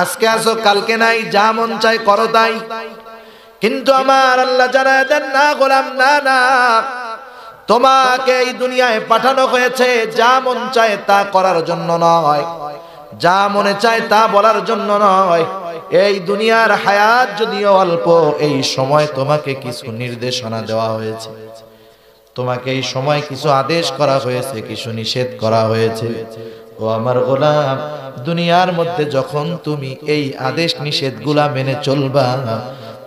আজকে আসো কালকে নাই, যা মন চায় করো তাই। কিন্তু আমার আল্লাহ জানায় দেন, না গোলাম, না না, তোমাকে এই দুনিয়ায় পাঠানো হয়েছে যা মন চায় তা করার জন্য নয়, যা মনে চায় তা বলার জন্য নয়। এই দুনিয়ার হায়াত যদিও অল্প, এই সময় তোমাকে কিছু নির্দেশনা দেওয়া হয়েছে, তোমাকে এই সময় কিছু আদেশ করা হয়েছে, কিছু নিষেধ করা হয়েছে। ও আমার গোলাম, দুনিয়ার মধ্যে যখন তুমি এই আদেশ নিষেধগুলা মেনে চলবা,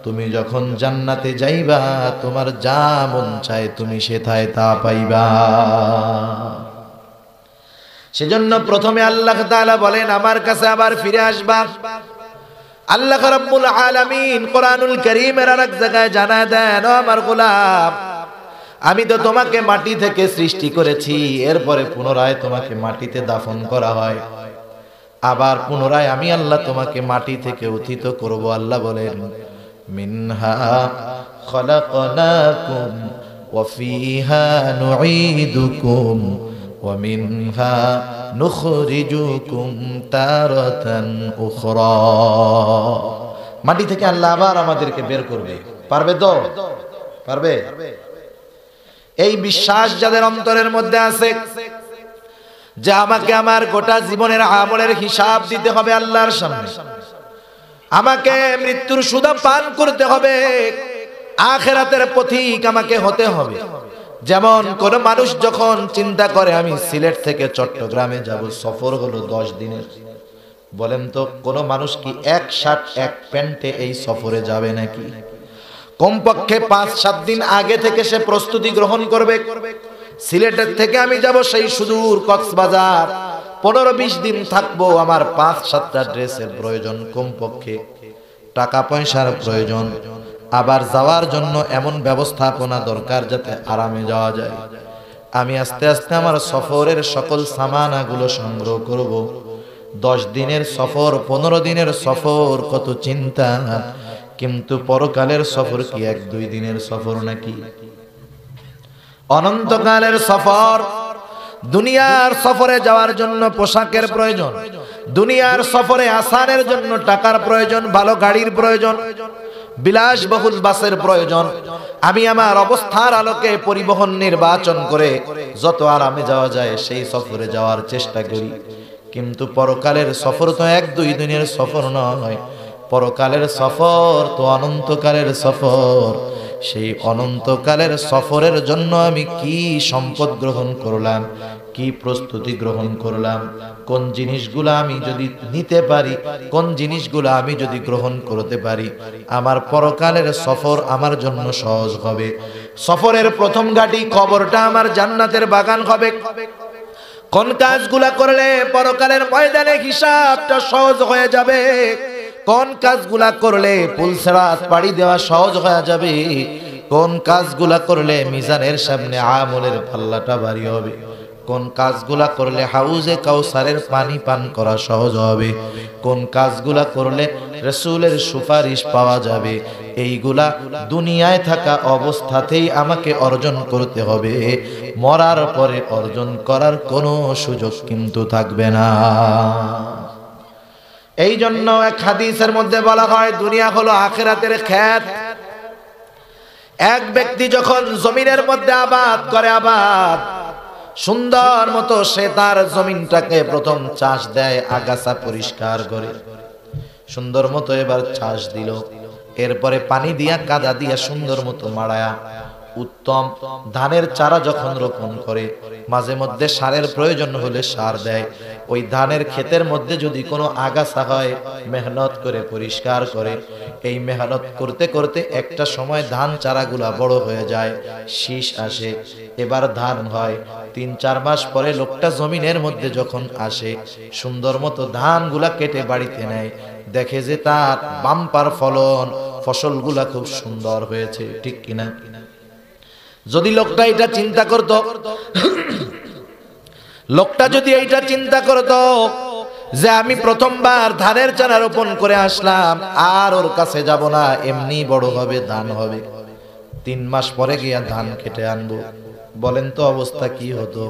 তুমি যখন জান্নাতে যাইবা, তোমার যা মন চায় তুমি সেথায় তা পাইবা। সেজন্য প্রথমে আল্লাহ তাআলা বলেন, আমার কাছে আবার ফিরে আসবা। আল্লাহ রাব্বুল আলামিন কোরআনুল কারীমের আরেক জায়গায় জানায় দেন, ও আমার গোলাম, আমি তো তোমাকে মাটি থেকে সৃষ্টি করেছি, এরপরে পুনরায় তোমাকে মাটিতে দাফন করা হয়, আবার পুনরায় আমি আল্লাহ তোমাকে মাটি থেকে উত্থিত করব। আল্লাহ বলেন, মিনহা খলাকনাকুম ওয়া ফিহা নুঈদুকুম ওয়া মিনহা নুখরিজুকুম তারাতান উখরা। মাটি থেকে আল্লাহ আবার আমাদেরকে বের করবে, পারবে তো? পারবে? এই বিশ্বাস যাদের অন্তরের মধ্যে আছে যে আমাকে আমার গোটা জীবনের আমলের হিসাব দিতে হবে আল্লাহর সামনে, আমাকে মৃত্যুর সুধা পান করতে হবে, আখিরাতের পথিক আমাকে হতে হবে। যেমন কোন মানুষ যখন চিন্তা করে আমি সিলেট থেকে চট্টগ্রামে যাব, সফর হলো 10 দিনের, বলেন তো কোন মানুষ কি এক শার্ট এক প্যান্টে এই সফরে যাবে নাকি? কমপক্ষে 5-7 দিন আগে থেকে সে প্রস্তুতি গ্রহণ করবে। সিলেটের থেকে আমি যাব সেই সুদূর কক্সবাজার, 15-20 দিন থাকবো, আমার 5-7টা ড্রেসের প্রয়োজন, কমপক্ষে টাকা পয়সার প্রয়োজন, আবার যাওয়ার জন্য এমন ব্যবস্থাপনা দরকার যাতে আরামে যাওয়া যায়। আমি আস্তে আস্তে আমার সফরের সকল সামানাগুলো সংগ্রহ করব। 10 দিনের সফর, 15 দিনের সফর, কত চিন্তা। কিন্তু পরকালের সফর কি 1-2 দিনের সফর নাকি? অনন্তকালের সফর। দুনিয়ার সফরে যাওয়ার জন্য পোশাকের প্রয়োজন, দুনিয়ার সফরে আসানের জন্য টাকার প্রয়োজন, ভালো গাড়ির প্রয়োজন, বিলাসবহুল বাসের প্রয়োজন। আমি আমার অবস্থার আলোকে পরিবহন নির্বাচন করে যত আরামে যাওয়া যায় সেই সফরে যাওয়ার চেষ্টা করি। কিন্তু পরকালের সফর তো 1-2 দিনের সফর নয়, পরকালের সফর তো অনন্তকালের সফর। সেই অনন্তকালের সফরের জন্য আমি কি সম্পদ গ্রহণ করলাম, কি প্রস্তুতি গ্রহণ করলাম, কোন জিনিসগুলো আমি যদি নিতে পারি, কোন জিনিসগুলো আমি যদি গ্রহণ করতে পারি, আমার পরকালের সফর আমার জন্য সহজ হবে। সফরের প্রথম ঘাটি কবরটা আমার জান্নাতের বাগান হবে। কোন কাজগুলা করলে পরকালের ময়দানে হিসাবটা সহজ হয়ে যাবে, কোন কাজগুলা করলে পুলসিরাত পাড়ি দেওয়া সহজ হয়ে যাবে, কোন কাজগুলা করলে মিজানের সামনে আমলের পাল্লাটা ভারী হবে, কোন কাজগুলা করলে হাউজে কাউসারের পানি পান করা সহজ হবে, কোন কাজগুলা করলে রাসূলের সুপারিশ পাওয়া যাবে, এইগুলা দুনিয়ায় থাকা অবস্থাতেই আমাকে অর্জন করতে হবে। মরার পরে অর্জন করার কোনো সুযোগ কিন্তু থাকবে না। এই জন্য এক হাদিসের মধ্যে বলা হয়, দুনিয়া হলো আখিরাতের ক্ষেত। এক ব্যক্তি যখন জমিনের মধ্যে আবাদ করে, আবাদ সুন্দর মতো সে তার জমিনটাকে প্রথম চাষ দেয়, আগাছা পরিষ্কার করে সুন্দর মতো এবার চাষ দিল, এরপরে পানি দিয়া কাদা দিয়া সুন্দর মতো মাড়ায়া উত্তম ধানের চারা যখন রোপণ করে, মাঝে মধ্যে সারের প্রয়োজন হলে সার দেয়। ওই ধানের ক্ষেতের মধ্যে যদি কোনো আগাছা হয়, মেহনত করে পরিষ্কার করে। এই মেহনত করতে করতে একটা সময় ধান চারাগুলা বড় হয়ে যায়, শীষ আসে, এবার ধান হয়। 3-4 মাস পরে লোকটা জমিনের মধ্যে যখন আসে, সুন্দর মতো ধানগুলা কেটে বাড়িতে নেয়, দেখে যে তার বাম্পার ফলন, ফসলগুলা খুব সুন্দর হয়েছে, ঠিক কিনা? যদি লোকটা এটা চিন্তা করত, লোকটা যদি এইটা চিন্তা করত যে আমি প্রথমবার ধানের চারা রোপণ করে আসলাম, আর ওর কাছে যাব না, এমনি বড় হবে, ধান হবে, 3 মাস পরে গিয়া ধান কেটে আনবো, বলেন তো অবস্থা কি হতো?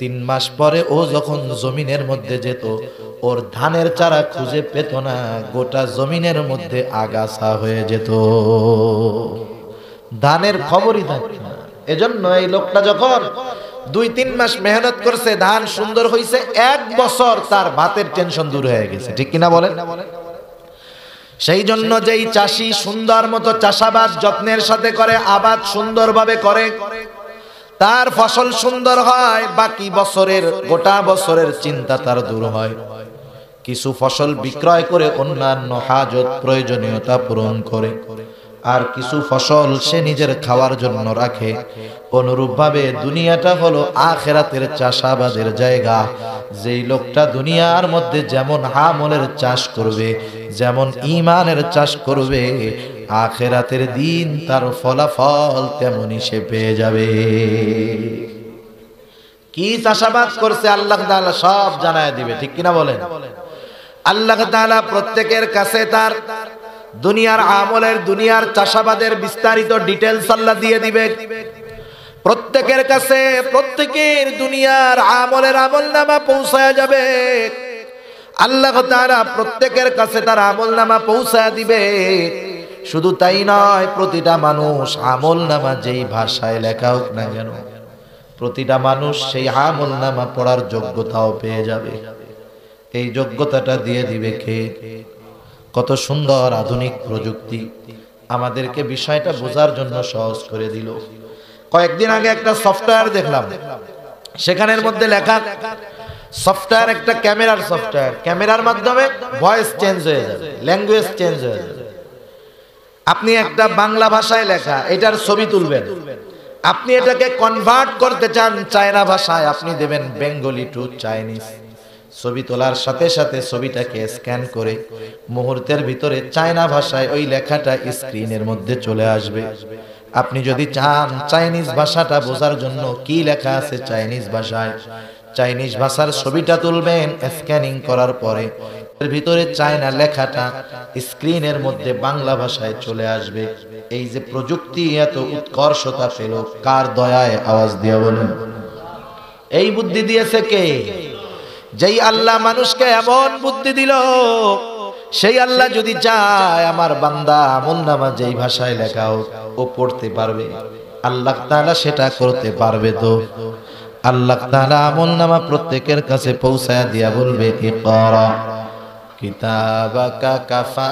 3 মাস পরে ও যখন জমিনের মধ্যে যেত, ওর ধানের চারা খুঁজে পেত না, গোটা জমিনের মধ্যে আগাছা হয়ে যেত, ধানের খবরই থাকতো না। এজন্য এই লোকটা যখন 2-3 মাস মেহনত করছে, ধান সুন্দর হয়েছে, 1 বছর তার ভাতের টেনশন দূর হয়ে গেছে, ঠিক কিনা বলেন? সেই জন্য যেই চাষি সুন্দর মতো চাষাবাদ যত্নের সাথে করে, আবাদ সুন্দরভাবে করে, তার ফসল সুন্দর হয়, বাকি বছরের গোটা বছরের চিন্তা তার দূর হয়। কিছু ফসল বিক্রয় করে অন্যান্য হাজত প্রয়োজনীয়তা পূরণ করে, আর কিছু ফসল সে নিজের খাওয়ার জন্য রাখে। অনুরূপভাবে দুনিয়াটা হলো আখিরাতের চাষাবাদের জায়গা। যেই লোকটা দুনিয়ার মধ্যে যেমন আমলের চাষ করবে, যেমন ঈমানের চাষ করবে, আখিরাতের দিন তার ফলাফল তেমনই সে পেয়ে যাবে। কি চাষাবাদ করছে আল্লাহ তাআলা সব জানায় দিবে, ঠিক কিনা বলেন? আল্লাহ তাআলা প্রত্যেকের কাছে তার দুনিয়ার আমলের, দুনিয়ার চাষাবাদের বিস্তারিত ডিটেইলস আল্লাহ দিয়ে দিবে। প্রত্যেকের কাছে প্রত্যেকের দুনিয়ার আমলের আমলনামা পৌঁছায়া যাবে। আল্লাহ তাআলা প্রত্যেকের কাছে তার আমলনামা পৌঁছায়া দিবে। শুধু তাই নয়, প্রতিটা মানুষ আমলনামা যেই ভাষায় লেখা হোক না কেন, প্রতিটা মানুষ সেই আমলনামা পড়ার যোগ্যতাও পেয়ে যাবে। এই যোগ্যতাটা দিয়ে দিবে কে? কত সুন্দর আধুনিক প্রযুক্তি আমাদেরকে বিষয়টা বোঝার জন্য সহজ করে দিল। কয়েকদিন আগে একটা সফটওয়্যার দেখলাম, সেখানের মধ্যে লেখা, সফটওয়্যার একটা ক্যামেরার সফটওয়্যার, ক্যামেরার মাধ্যমে ভয়েস চেঞ্জ হয়ে যাবে, ল্যাঙ্গুয়েজ চেঞ্জ হয়ে যাবে। আপনি একটা বাংলা ভাষায় লেখা এটার ছবি তুলবেন, আপনি এটাকে কনভার্ট করতে চান চায়না ভাষায়, আপনি দেবেন বেঙ্গলি টু চাইনিজ। ছবি তোলার সাথে সাথে ছবিটাকে স্ক্যান করে মুহূর্তের ভিতরে চায়না ভাষায় ওই লেখাটা স্ক্রিনের মধ্যে চলে আসবে। আপনি যদি চান চাইনিজ ভাষাটা বোঝার জন্য কি লেখা আছে চাইনিজ ভাষায়, চাইনিজ ভাষার ছবিটা তুলবেন, স্ক্যানিং করার পরে এর ভিতরে চায়না লেখাটা স্ক্রিনের মধ্যে বাংলা ভাষায় চলে আসবে। এই যে প্রযুক্তি এত উৎকর্ষতা পেল, কার দয়ায়? আওয়াজ দিয়ে বলেন। এই বুদ্ধি দিয়েছে কে? যেই আল্লাহ মানুষকে এমন বুদ্ধি দিল, সেই আল্লাহ যদি চায় আমার বান্দা আমলনামা যেই ভাষায় লেখা হোক ও পড়তে পারবে, আল্লাহ তাআলা সেটা করতে পারবে। তো আল্লাহ তাআলা আমলনামা প্রত্যেকের কাছে পৌঁছায়া দিয়া বলবে, ইকরা কিতাবাকা কাফা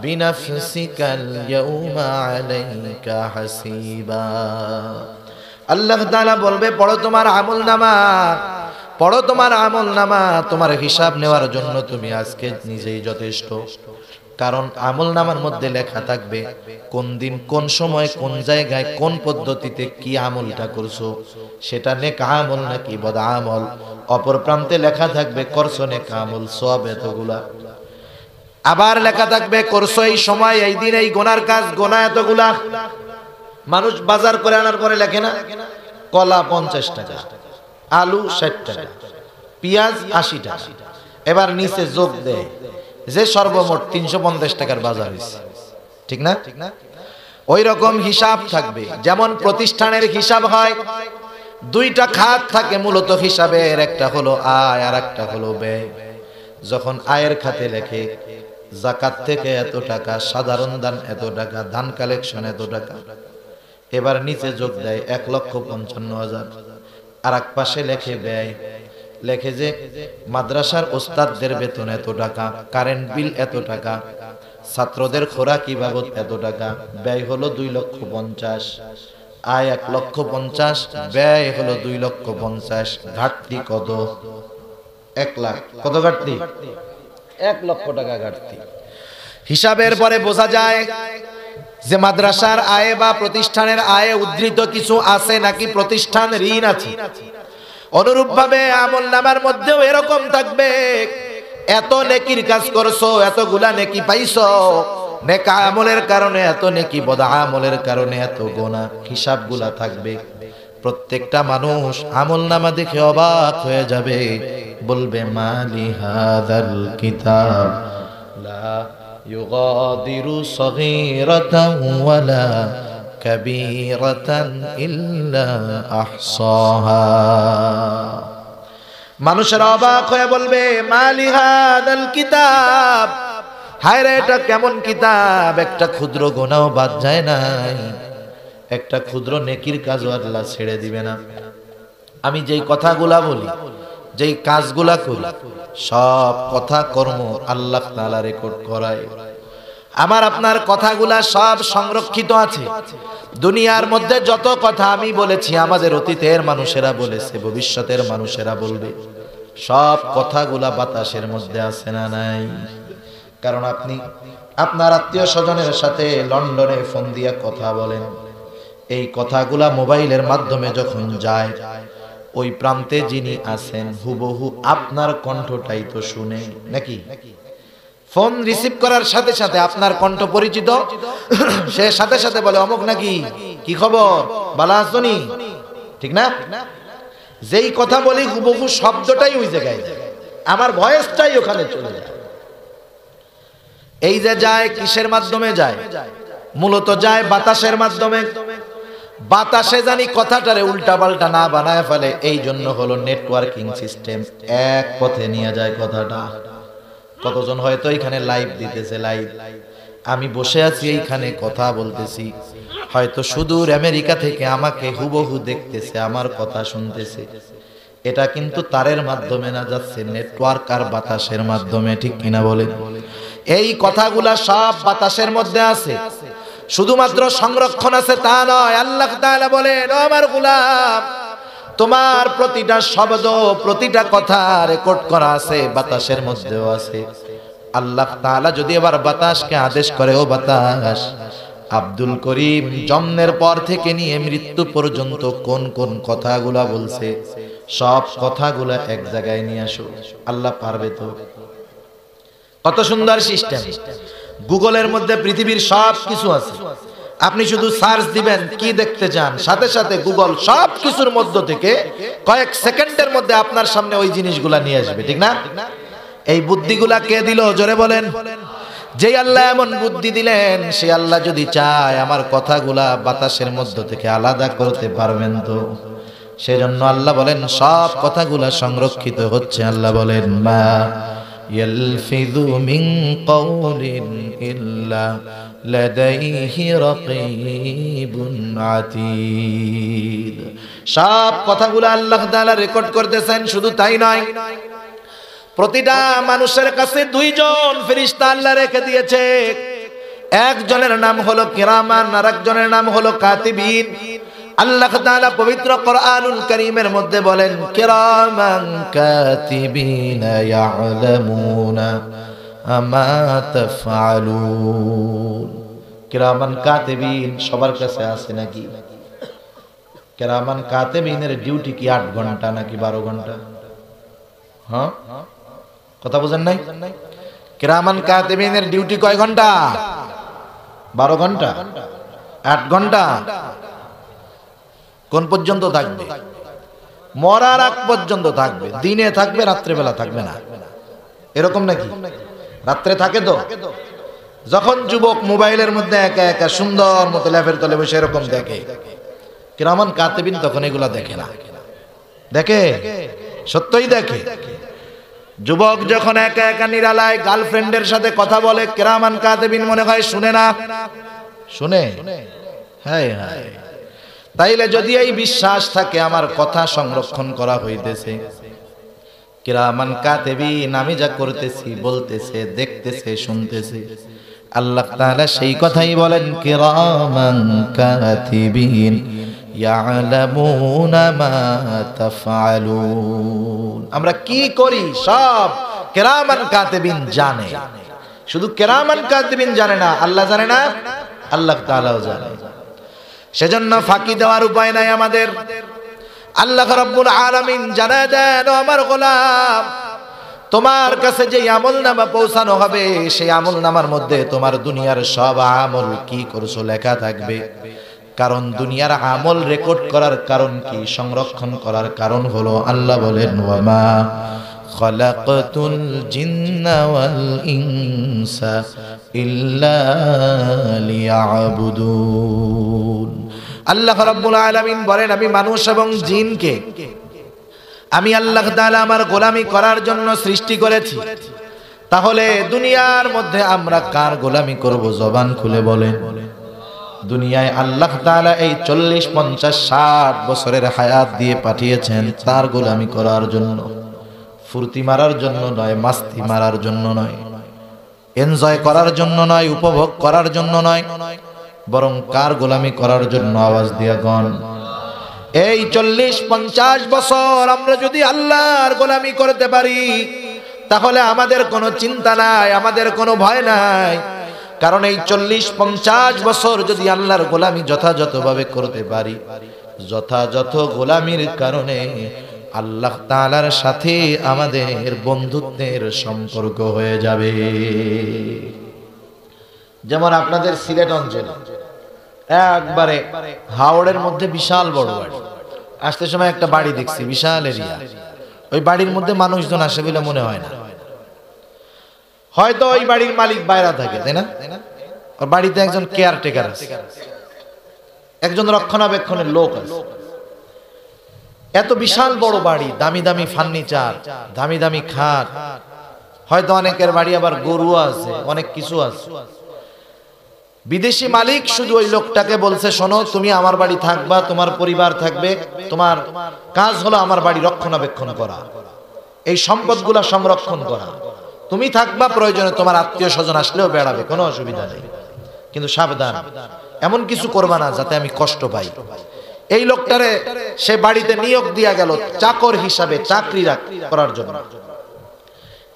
বিনাফসিকাল ইয়াউমা আলাইকা হাসিবা। আল্লাহ তাআলা বলবে, পড়ো তোমার আমলনামা, পড়ো তোমার আমলনামা, তোমার হিসাব নেওয়ার জন্য তুমি আজকে নিজেই যথেষ্ট। কারণ আমলনামার মধ্যে লেখা থাকবে কোন দিন, কোন সময়, কোন জায়গায়, কোন পদ্ধতিতে কি আমলটা করছো, সেটা নেক আমল নাকি বদ আমল। অপর প্রান্তে লেখা থাকবে করছো নেক আমল, সওয়াব এতগুলা। আবার লেখা থাকবে করছো এই সময়, এই দিন, এই গোনার কাজ, গোনা এতগুলা। মানুষ বাজার করে আনার পরে লেখে না, কলা 50 টাকা, আলু 60 টাকা, পেঁয়াজ 80 টাকা, এবার নিচে যোগ দেয় যে সর্বমোট 350 টাকার বাজার হয়েছে, ঠিক না? ওই রকম হিসাব থাকবে। যেমন প্রতিষ্ঠানের হিসাব হয়, 2টা খাত থাকে মূলত হিসাবের, একটা হলো আয় আর একটা হলো ব্যয়। যখন আয়ের খাতে লেখে যাকাত থেকে এত টাকা, সাধারণ দান এত টাকা, ধান কালেকশন এত টাকা, এবার নিচে যোগ দেয় 1,55,000। আর এক পাশে লেখে ব্যয়, লেখে যে মাদ্রাসার ওস্তাদদের বেতন এত টাকা, কারেন্ট বিল এত টাকা, ছাত্রদের খোরাকি বাবদ এত টাকা। ব্যয় হলো 2,50,000, আয় 1,50,000, ব্যয় হলো 2,50,000। ঘাটতি কত? 1 লাখ। কত ঘাটতি? 1 লক্ষ টাকা ঘাটতি। হিসাবের পরে বোঝা যায় যে মাদ্রাসার আয়ে বা প্রতিষ্ঠানের আয়ে উদ্ধৃত কিছু আছে নাকি প্রতিষ্ঠান ঋণ আছে। অনুরূপভাবে আমলনামার মধ্যেও এরকম থাকবে, এত নেকির কাজ করছো, এতগুলা নেকি পাইছো, নেক আমলের কারণে এত নেকি, বদ আমলের কারণে এত গোনা। হিসাবগুলা থাকবে। প্রত্যেকটা মানুষ আমলনামা দেখে অবাক হয়ে যাবে, বলবে মালি হাযাল কিতাব লা ইউগাদিরু সগীরাতান ওয়ালা কাবীরাতান ইল্লা আহসাহা। মানুষের অবাক হয়ে বলবে মালি হাদাল কিতাব, হায় রে এটা কেমন কিতাব, একটা ক্ষুদ্র গুনাহও বাদ যায় নাই, একটা ক্ষুদ্র নেকির কাজও আল্লাহ ছেড়ে দিবে না। আমি যেই কথাগুলা বলি, যেই কাজগুলা করি, সব কথা কর্ম আল্লাহ তাআলা রেকর্ড করায়। আমার আপনার কথাগুলা সব সংরক্ষিত আছে। দুনিয়ার মধ্যে যত কথা আমি বলেছি, আমাদের অতীতের মানুষেরা বলেছে, ভবিষ্যতের মানুষেরা বলবে, সব কথাগুলা বাতাসের মধ্যে আছে না নাই? কারণ আপনি আপনার আত্মীয় স্বজনের সাথে লন্ডনে ফোন দিয়ে কথা বলেন, এই কথাগুলা মোবাইলের মাধ্যমে যখন যায়, ওই প্রান্তে যিনি আছেন হুবহু আপনার কণ্ঠটাই তো শুনে নাকি? ফোন রিসিভ করার সাথে সাথে আপনার কণ্ঠ পরিচিত, সে সাথে সাথে বলে অমুক নাকি, কি খবর, ভালো আছোনি, ঠিক না? যেই কথা বলি হুবহু শব্দটাই ওই জায়গায় যায়, আমার ভয়েসটাই ওখানে চলে যায়। এই যে যায় কিসের মাধ্যমে যায়? মূলত যায় বাতাসের মাধ্যমে। বাতাসে জানি কথাটারে উল্টা পাল্টা না বানায় ফেলে, এই জন্য হলো নেটওয়ার্কিং সিস্টেম, এক পথে নিয়ে যায় কথাটা। কতজন হয়তো এখানে লাইভ দিতেছে, লাইভ আমি বসে আছি এইখানে কথা বলতেছি, হয়তো সুদূর আমেরিকা থেকে আমাকে হুবহু দেখতেছে, আমার কথা শুনতেছে। এটা কিন্তু তারের মাধ্যমে না যাচ্ছে, নেটওয়ার্ক আর বাতাসের মাধ্যমে, ঠিক কিনা বলেন? এই কথাগুলা সব বাতাসের মধ্যে আছে, শুধুমাত্র সংরক্ষণ আছে তা নয়। আল্লাহ তাআলা বলেন, ও আমার গোলাম, তোমার প্রতিটা শব্দ, প্রতিটা কথা রেকর্ড করা আছে, বাতাসের মধ্যেও আছে। আল্লাহ তাআলা যদি এবার বাতাসকে আদেশ করে, ও বাতাস, আব্দুল করিম জন্মের পর থেকে নিয়ে মৃত্যু পর্যন্ত কোন কোন কথাগুলা বলছে, সব কথাগুলা এক জায়গায় নিয়ে আসো, আল্লাহ পারবে তো? কত সুন্দর সিস্টেম। গুগলের মধ্যে পৃথিবীর সব কিছু আছে, আপনি শুধু সার্চ দিবেন কি দেখতে চান, সাথে সাথে গুগল সব কিছুর মধ্য থেকে কয়েক সেকেন্ডের মধ্যে আপনার সামনে ওই জিনিসগুলা নিয়ে আসবে, ঠিক না? এই বুদ্ধিগুলা কে দিল? জোরে বলেন। যেই আল্লাহ এমন বুদ্ধি দিলেন, সেই আল্লাহ যদি চায় আমার কথাগুলা বাতাসের মধ্য থেকে আলাদা করতে পারবেন তো? সেজন্য আল্লাহ বলেন সব কথাগুলা সংরক্ষিত হচ্ছে। আল্লাহ বলেন মা ইয়ালফিযু মিন কাওলিন ইল্লা লাদাইহি রাকীবুন আতীদ। সব কথাগুলো আল্লাহ তাআলা রেকর্ড করতেছেন। শুধু তাই নয়, প্রতিটা মানুষের কাছে দুইজন ফেরেশতা আল্লাহ রেখে দিয়েছে। একজনের নাম হলো কিরামান, আর একজনের নাম হলো কাতিবিন। আল্লাহ তাআলা পবিত্র কোরআনুল কারীমের মধ্যে বলেন কিরামান কাতিবিনা ইয়ালামুনা আমা তাফআলুন। কিরামান কাতিবিন সবার কাছে আছে নাকি? কিরামান কাতিবিনের ডিউটি কি 8 ঘন্টা নাকি 12 ঘন্টা? হ্যাঁ, কথা বুঝেন নাই? কিরামান কাতিবিনের ডিউটি কয় ঘন্টা? 12 ঘন্টা, 8 ঘন্টা। কোন পর্যন্ত থাকবে? মরার আগ পর্যন্ত থাকবে। দিনে থাকবে, রাত্রে বেলা থাকবে না, এরকম নাকি? রাত্রে থাকে তো। যখন যুবক মোবাইলের মধ্যে একা একা সুন্দর মতো ল্যাপের তলে বসে এরকম দেখে, কিরামান কাতিবিন তখন এগুলা দেখে না। দেখে, সত্যই দেখে। যুবক যখন একা একা নিরালায় গার্লফ্রেন্ডের সাথে কথা বলে, কিরামান কাতিবিন মনে হয় শুনে না? শুনে। হায় হায়। তাইলে যদি এই বিশ্বাস থাকে আমার কথা সংরক্ষণ করা হইতেছে, কিরামান কাতিবিন আমি যা করতেছি, বলতেছে, দেখতেছে, শুনতেছে, আল্লাহ তাআলা সেই কথাই বলেন কিরামান কাতিবিন ইয়ালামুনা মা তাফআলুন। আমরা কি করি সব কিরামান কাতিবিন জানে। শুধু কিরামান কাতিবিন জানে না, আল্লাহ জানে না, আল্লাহ তাআলাও জানে। সেজন্য ফাঁকি দেওয়ার উপায় নাই আমাদের। আল্লাহ রাব্বুল আলামিন জানায় দেন, ও আমার গোলাম, তোমার কাছে যে আমলনামা পৌঁছানো হবে, সেই আমলনামার মধ্যে তোমার দুনিয়ার সব আমল কি করছো লেখা থাকবে। কারণ দুনিয়ার আমল রেকর্ড করার কারণ কি? সংরক্ষণ করার কারণ হলো, আল্লাহ বলেন ওয়ামা খালাকতুল জিন্না ওয়াল ইনসা ইল্লা লিয়াবুদুন। আল্লাহ রাব্বুল আলামিন বলেন, আমি মানুষ এবং জিনকে আমি আল্লাহ তাআলা আমার গোলামি করার জন্য সৃষ্টি করেছি। তাহলে দুনিয়ার মধ্যে আমরা কার গোলামি করব? জবান খুলে বলেন। দুনিয়ায় আল্লাহ তাআলা এই 40, 50, 60 বছরের হায়াত দিয়ে পাঠিয়েছেন তার গোলামি করার জন্য, ফুর্তি মারার জন্য নয়, মাস্তি মারার জন্য নয়, এনজয় করার জন্য নয়, উপভোগ করার জন্য নয়, বরং কার গোলামি করার জন্য? আওয়াজ দিয়া গণ। এই 40, 50 বছর আমরা যদি আল্লাহর গোলামি করতে পারি তাহলে আমাদের কোনো চিন্তা নাই, আমাদের কোনো ভয় নাই। কারণ এই 40, 50 বছর যদি আল্লাহর গোলামি যথাযথভাবে করতে পারি, যথাযথ গোলামির কারণে আল্লাহ তাআলার সাথে আমাদের বন্ধুত্বের সম্পর্ক হয়ে যাবে। যেমন আপনাদের সিলেট অঞ্চলে একবারে হাওড়ের মধ্যে বিশাল বড় বাড়ি, আসতে সময় একটা বাড়ি দেখছি, বিশাল এরিয়া। ওই বাড়ির মধ্যে মানুষজন আসে বলে মনে হয় না। হয়তো ওই বাড়ির মালিক বাইরে থাকে, তাই না? ওর বাড়িতে একজন কেয়ারটেকার আছে, একজন রক্ষণাবেক্ষণের লোক আছে। এত বিশাল বড় বাড়ি, দামি দামি ফার্নিচার, দামি দামি খাট, হয়তো অনেকের বাড়ি আবার গরু আছে, অনেক কিছু আছে। বিদেশি মালিক শুধু ওই লোকটাকে বলছে, শোনো তুমি আমার বাড়ি থাকবা, তোমার পরিবার থাকবে, তোমার কাজ হলো আমার বাড়ি রক্ষণাবেক্ষণ করা, এই সম্পদগুলা সংরক্ষণ করা, তুমি থাকবা, প্রয়োজনে তোমার আত্মীয় স্বজন আসলেও বেড়াবে, কোনো অসুবিধা নেই, কিন্তু সাবধান এমন কিছু করবা না যাতে আমি কষ্ট পাই। এই লোকটারে সে বাড়িতে নিয়োগ দিয়া গেল চাকর হিসাবে, চাকরি করার জন্য।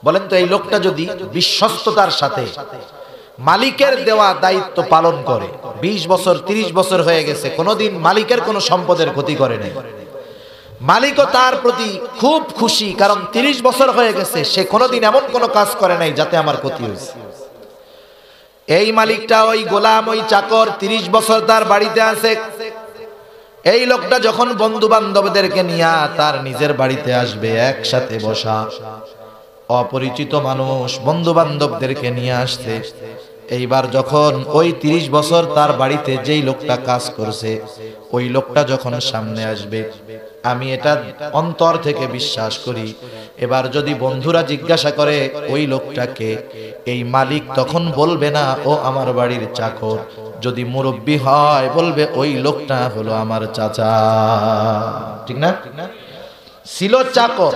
বলেন তো এই লোকটা যদি বিশ্বস্ততার সাথে মালিকের দেওয়া দায়িত্ব পালন করে, 20 বছর 30 বছর হয়ে গেছে, কোনোদিন মালিকের কোনো সম্পদের ক্ষতি করে নাই, মালিকও তার প্রতি খুব খুশি, কারণ 30 বছর হয়ে গেছে সে কোনোদিন এমন কোনো কাজ করে নাই যাতে আমার ক্ষতি হয়েছে। এই মালিকটা, ওই গোলাম, ওই চাকর 30 বছর তার বাড়িতে আছে। এই লোকটা যখন বন্ধু বান্ধবদেরকে নিয়ে তার নিজের বাড়িতে আসবে, একসাথে বসা, অপরিচিত মানুষ বন্ধু বান্ধবদেরকে নিয়ে আসছে। এইবার যখন ওই 30 বছর তার বাড়িতে যেই লোকটা কাজ করছে, ওই লোকটা যখন সামনে আসবে, আমি এটা অন্তর থেকে বিশ্বাস করি, এবার যদি বন্ধুরা জিজ্ঞাসা করে ওই লোকটাকে, এই মালিক তখন বলবে না ও আমার বাড়ির চাকর, যদি মুরব্বি হয় বলবে ওই লোকটা হলো আমার চাচা। ঠিক না? ছিল চাকর,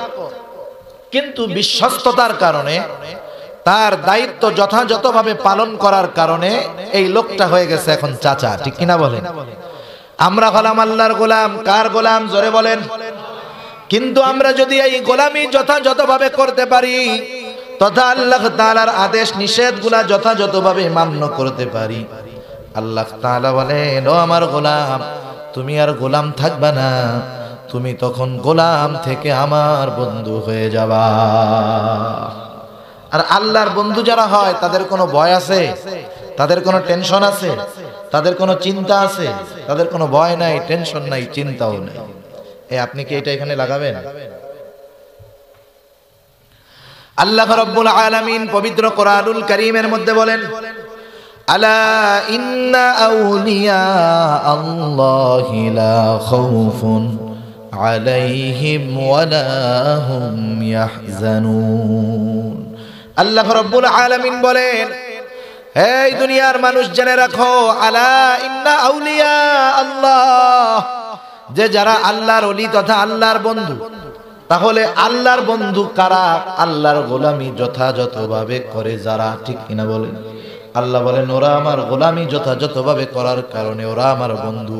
কিন্তু বিশ্বস্ততার কারণে, তার দায়িত্ব যথাযথভাবে পালন করার কারণে এই লোকটা হয়ে গেছে এখন চাচা। ঠিক কিনা বলেন? আমরা হলাম আল্লাহর গোলাম। কার গোলাম? জোরে বলেন। কিন্তু আমরা যদি এই গোলামি যথাযথভাবে করতে পারি, তথা আল্লাহ তাআলার আদেশ নিষেধগুলা যথাযথভাবে মান্য করতে পারি, আল্লাহ তাআলা বলেন, ও আমার গোলাম, তুমি আর গোলাম থাকবা না, তুমি তখন গোলাম থেকে আমার বন্ধু হয়ে যাবা। আর আল্লাহর বন্ধু যারা হয় তাদের কোনো ভয় আছে? তাদের কোনো টেনশন আছে? তাদের কোনো চিন্তা আছে? তাদের কোনো ভয় নাই, টেনশন নাই, চিন্তাও নাই। আপনি কি এটা এখানে লাগাবেন? আল্লাহ রাব্বুল আলামিন পবিত্র কোরআনুল কারীমের মধ্যে বলেন, আলা ইন্না আউলিয়া আল্লাহি লা খাউফুন আলাইহিম ওয়ালা হুম ইয়াহজানুন। আল্লাহ রাব্বুল আলামিন বলেন, হে দুনিয়ার মানুষ জেনে রাখো, আলা ইন্না আউলিয়া আল্লাহ, যে যারা আল্লাহর ওলি তথা আল্লাহর বন্ধু। তাহলে আল্লাহর বন্ধু কারা? আল্লাহর গোলামি যথাযথভাবে করে যারা। ঠিক কিনা বলেন? আল্লাহ বলেন, ওরা আমার গোলামি যথাযথভাবে করার কারণে ওরা আমার বন্ধু।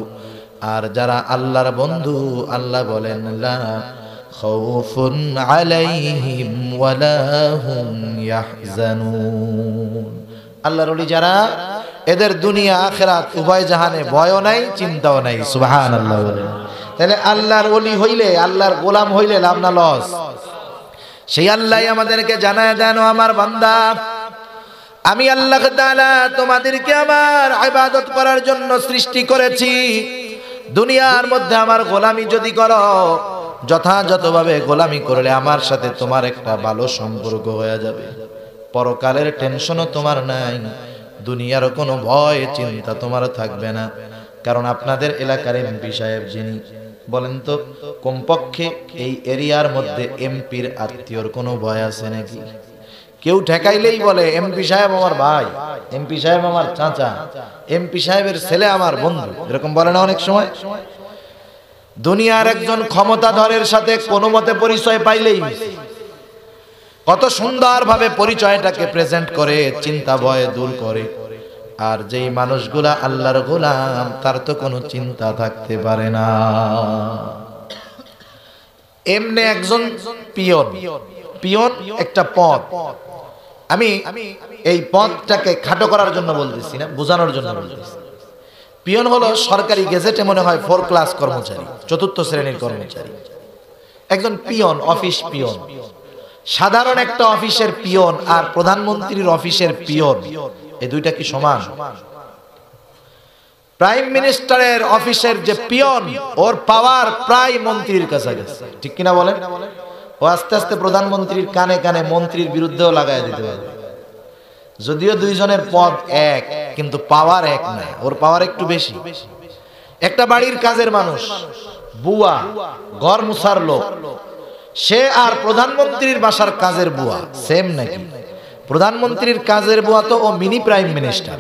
আর যারা আল্লাহর বন্ধু, আল্লাহ বলেন, লা খাউফুন আলাইহিম ওয়ালা হুম ইয়াহজানুন। আল্লাহর ওলি যারা, এদের দুনিয়া আখিরাত উভয় জাহানে ভয়ও নাই, চিন্তাও নাই। সুবহানাল্লাহ বলেন। তাহলে আল্লাহর ওলি হইলে, আল্লাহর গোলাম হইলে লাভ না লস? সেই আল্লাহ আমাদেরকে জানায় দেন, ও আমার বান্দা, আমি আল্লাহ তাআলা তোমাদেরকে আমার ইবাদত করার জন্য সৃষ্টি করেছি। দুনিয়ার মধ্যে আমার গোলামি যদি করো, যথাযথভাবে গোলামি করলে আমার সাথে তোমার একটা ভালো সম্পর্ক হয়ে যাবে, পরকালের টেনশনও তোমার নাই, দুনিয়ার কোনো ভয় চিন্তা তোমার থাকবে না। কারণ আপনাদের এলাকার এমপি সাহেব যিনি, বলেন তো কমপক্ষে এই এরিয়ার মধ্যে এমপির আত্মীয়র কোনো ভয় আছে নাকি? কেউ ঠেকাইলেই বলে এমপি সাহেব আমার ভাই, এমপি সাহেব আমার চাচা, এমপি সাহেবের ছেলে আমার বন্ধু, এরকম বলে না অনেক সময়? দুনিয়ার একজন ক্ষমতাধরের সাথে কোনো মতে পরিচয় পাইলেই কত সুন্দরভাবে পরিচয়টাকে প্রেজেন্ট করে, চিন্তা ভয় দূর করে। আর যেই মানুষগুলা আল্লাহর গোলাম, তার তো কোনো চিন্তা থাকতে পারে না। এমনি একজন পিয়ন, পিয়ন একটা পদ, আমি এই পদটাকে খাটো করার জন্য বলতেছি না, বোঝানোর জন্য বলতেছি। পিয়ন হলো সরকারি গেজেটে মনে হয় 4 ক্লাস কর্মচারী, 4র্থ শ্রেণীর কর্মচারী। একজন পিয়ন, অফিস পিয়ন, সাধারণ একটা অফিসের পিয়ন আর প্রধানমন্ত্রীর অফিসের পিয়ন, এই দুইটা কি সমান? প্রাইম মিনিস্টারের অফিসের যে পিয়ন, ওর পাওয়ার প্রায় মন্ত্রীর কাছাকাছি, ঠিক কিনা বলেন? ও আস্তে আস্তে প্রধানমন্ত্রীর কানে কানে মন্ত্রীর বিরুদ্ধেও লাগাই দিতে পারবে। যদিও দুইজনের পদ এক, কিন্তু পাওয়ার এক না, ওর পাওয়ার একটু বেশি। একটা বাড়ির কাজের মানুষ, বুয়া, ঘর মুছার লোক, সে আর প্রধানমন্ত্রীর বাসার কাজের বুয়া সেম নাকি? প্রধানমন্ত্রীর কাজের বুয়া তো ও মিনি প্রাইম মিনিস্টার,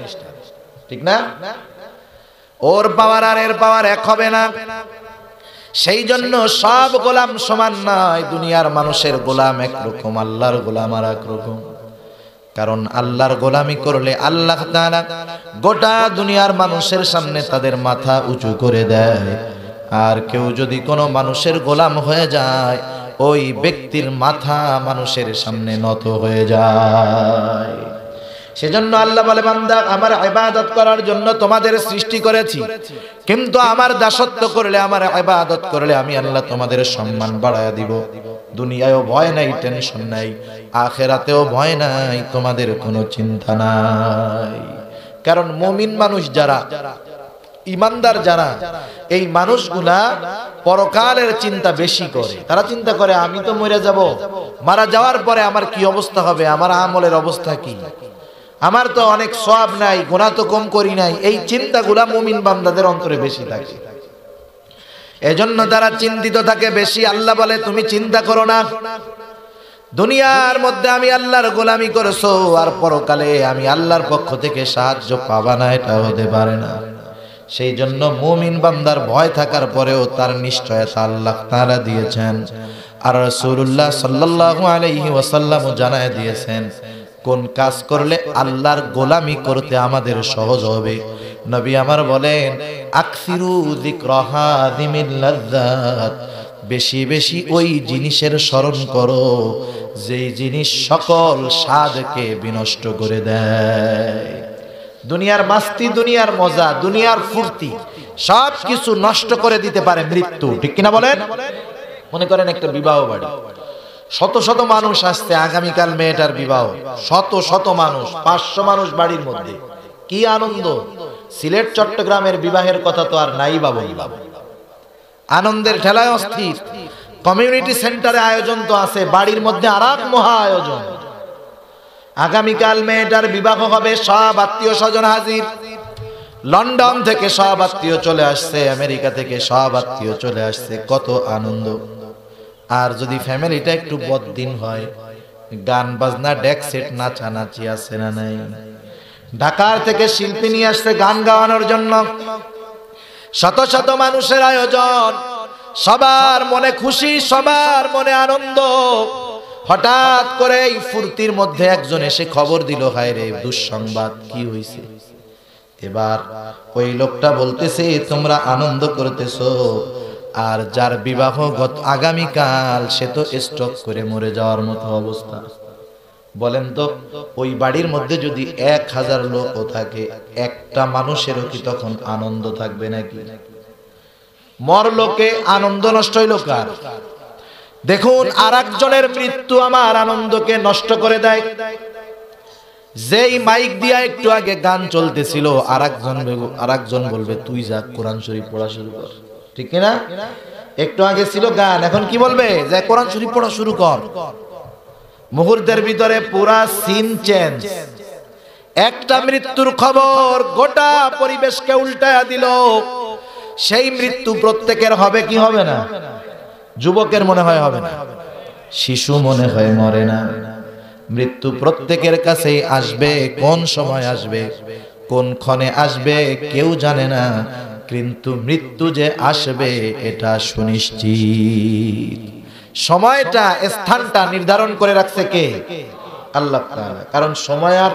ঠিক না? ওর পাওয়ার আর এর পাওয়ার এক হবে না। সেই জন্য সব গোলাম সমান নয়, দুনিয়ার মানুষের গোলাম একরকম, আল্লাহর গোলাম আর একরকম। কারণ আল্লাহর গোলামি করলে আল্লাহ তাআলা গোটা দুনিয়ার মানুষের সামনে তাদের মাথা উঁচু করে দেয়। আর কেউ যদি কোনো মানুষের গোলাম হয়ে যায়, ওই ব্যক্তির মাথা মানুষের সামনে নত হয়ে যায়। সেজন্য আল্লাহ বলে, বান্দা আমার ইবাদত করার জন্য তোমাদের সৃষ্টি করেছি, কিন্তু আমার দাসত্ব করলে, আমার ইবাদত করলে আমি আল্লাহ তোমাদের সম্মান বাড়ায়া দিব। দুনিয়ায়ও ভয় নাই, টেনশন নাই, আখিরাতেও ভয় নাই, তোমাদের কোনো চিন্তা নাই। কারণ মুমিন মানুষ যারা, ইমানদার যারা, এই মানুষগুলা পরকালের চিন্তা বেশি করে। তারা চিন্তা করে আমি তো মরে যাব, মারা যাওয়ার পরে আমার কি অবস্থা হবে, আমার আমলের অবস্থা কি, আমার তো অনেক সওয়াব নাই, গুনাহ তো কম করি নাই। এই চিন্তাগুলা মুমিন বান্দাদের অন্তরে বেশি থাকে, এজন্য তারা চিন্তিত থাকে বেশি। আল্লাহ বলে তুমি চিন্তা করো না, দুনিয়ার মধ্যে আমি আল্লাহর গোলামি করেছো, আর পরকালে আমি আল্লাহর পক্ষ থেকে সাহায্য পাবা না, এটা হতে পারে না। সেই জন্য মুমিন বান্দার ভয় থাকার পরেও তার নিশ্চয়তা আল্লাহ তাআলা দিয়েছেন। আর রাসূলুল্লাহ সাল্লাল্লাহু আলাইহি ওয়াসাল্লাম জানায় দিয়েছেন কোন কাজ করলে আল্লাহর গোলামি করতে আমাদের সহজ হবে। নবী আমার বলেন, আকসিরু যিকরা হাযিমিল লাযযাত, বেশি বেশি ওই জিনিসের স্মরণ করো যেই জিনিস সকল স্বাদকে বিনষ্ট করে দেয়। দুনিয়ার মাস্তি, দুনিয়ার মজা, দুনিয়ার ফুর্তি সব কিছু নষ্ট করে দিতে পারে মৃত্যু, ঠিক কিনা বলেন? মনে করেন একটা বিবাহ বাড়ি, শত শত মানুষ আসছে, আগামীকাল মেয়েটার বিবাহ, শত শত মানুষ, 500 মানুষ বাড়ির মধ্যে, কি আনন্দ! সিলেট চট্টগ্রামের বিবাহের কথা তো আর নাই বাবা, আনন্দের ঠেলায় অস্থির। কমিউনিটি সেন্টারে আয়োজন তো আছে, বাড়ির মধ্যে আরেক মহা আয়োজন। আগামীকাল মেয়েটার বিবাহ হবে, সব আত্মীয় স্বজন হাজির, লন্ডন থেকে সব আত্মীয় চলে আসছে, আমেরিকা থেকে সব আত্মীয় চলে আসছে, কত আনন্দ। আর যদি ফ্যামিলিটা একটু বদদিন হয়, গান বাজনা, ডেক সেট, নাচানাচি আছে না নাই? ঢাকার থেকে শিল্পী নিয়ে আসছে গান গাওয়ানোর জন্য, শত শত মানুষের আয়োজন, সবার মনে খুশি, সবার মনে আনন্দ। হঠাৎ করে এই ফুর্তির মধ্যে একজন এসে খবর দিল, হায় রে দুঃসংবাদ, কি হইছে? এবার ওই লোকটা বলতেছে তোমরা আনন্দ করতেছো, আর যার বিবাহ গত আগামীকাল সে তো স্ট্রোক করে মরে যাওয়ার মতো অবস্থা। বলেন তো ওই বাড়ির মধ্যে যদি 1000 লোকও থাকে, একটা মানুষেরও কি তখন আনন্দ থাকবে নাকি? মর লোকে আনন্দ নষ্ট হইল কার? দেখুন, আরেকজনের মৃত্যু আমার আনন্দকে নষ্ট করে দেয়। যেই মাইক দিয়া একটু আগে গান চলতেছিল, আরেকজন বলবে তুই যা কোরআন শরীফ পড়া শুরু কর, ঠিক না? একটু আগে ছিল গান, এখন কি বলবে যে কোরআন শরীফ পড়া শুরু কর। মুহূর্তের ভিতরে পুরা সিন চেঞ্জ। একটা মৃত্যুর খবর গোটা পরিবেশকে উল্টায়া দিল। সেই মৃত্যু প্রত্যেকের হবে কি হবে না? যুবকের মনে হয় হবে না, শিশু মনে হয় মরে না। মৃত্যু প্রত্যেকের কাছেই আসবে। কোন সময় আসবে, কোন ক্ষণে আসবে কেউ জানে না, কিন্তু মৃত্যু যে আসবে এটা সুনিশ্চিত। সময়টা, স্থানটা নির্ধারণ করে রাখছে কে? আল্লাহ তাআলা। কারণ সময় আর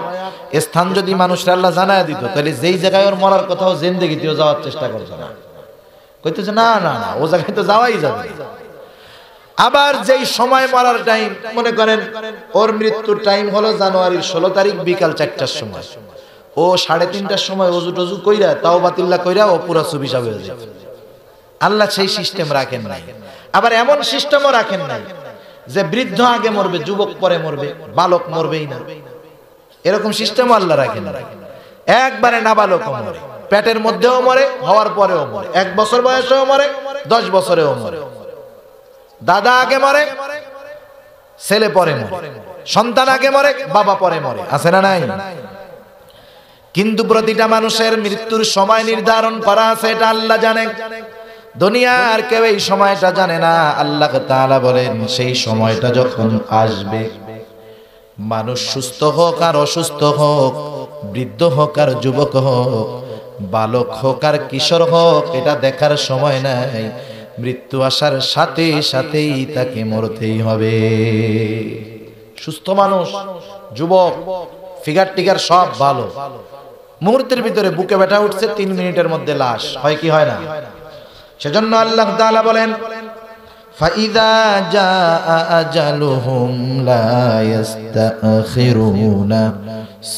স্থান যদি মানুষরা আল্লাহ জানায় দিত, তাহলে যেই জায়গায় ওর মরার কথাও জিন্দেগিতেও যাওয়ার চেষ্টা করছে না, কইতেছে না না না ও জায়গায় তো যাওয়াই যাবে। আবার যেই সময় মরার টাইম, মনে করেন ওর মৃত্যুর টাইম হলো জানুয়ারির 16 তারিখ বিকাল 4টার সময়, ও 3:30টার সময় ওযু টযু কইরা তাওবাতিল্লাহ কইরা ও পুরা সুবি সাহেব হয়ে যায়। আল্লাহ সেই সিস্টেম রাখেন নাই। আবার এমন সিস্টেমও রাখেন নাই যে বৃদ্ধ আগে মরবে, যুবক পরে মরবে, বালক মরবেই না, এরকম সিস্টেমও আল্লাহ রাখেন না। একবারে নাবালকও মরে, পেটের মধ্যেও মরে, হওয়ার পরেও মরে, 1 বছর বয়সেও মরে, 10 বছরেও মরে। দাদা আগে মরে, ছেলে পরে মরে, সন্তান আগে মরে, বাবা পরে মরে, আছে না নাই? কিন্তু প্রতিটা মানুষের মৃত্যুর সময় নির্ধারণ করা আছে, এটা আল্লাহ জানেন। দুনিয়ার কেউ এই সময়টা জানে না। আল্লাহ তাআলা বলেন সেই সময়টা যখন আসবে, মানুষ সুস্থ হোক আর অসুস্থ হোক, বৃদ্ধ হোক আর যুবক হোক, বালক হোক আর কিশোর হোক, এটা দেখার সময় নাই। মৃত্যু আসার সাথে সাথেই তাকে মরতেই হবে। সুস্থ মানুষ, যুবক, ফিগার টিগার সব ভালো, মুহূর্তের ভিতরে বুকে ব্যথা উঠছে, 3 মিনিটের মধ্যে লাশ হয় কি হয় না? সেজন্য আল্লাহ তাআলা বলেন ফাইযা জাআ আজালুহুম লা ইস্তাখিরুনা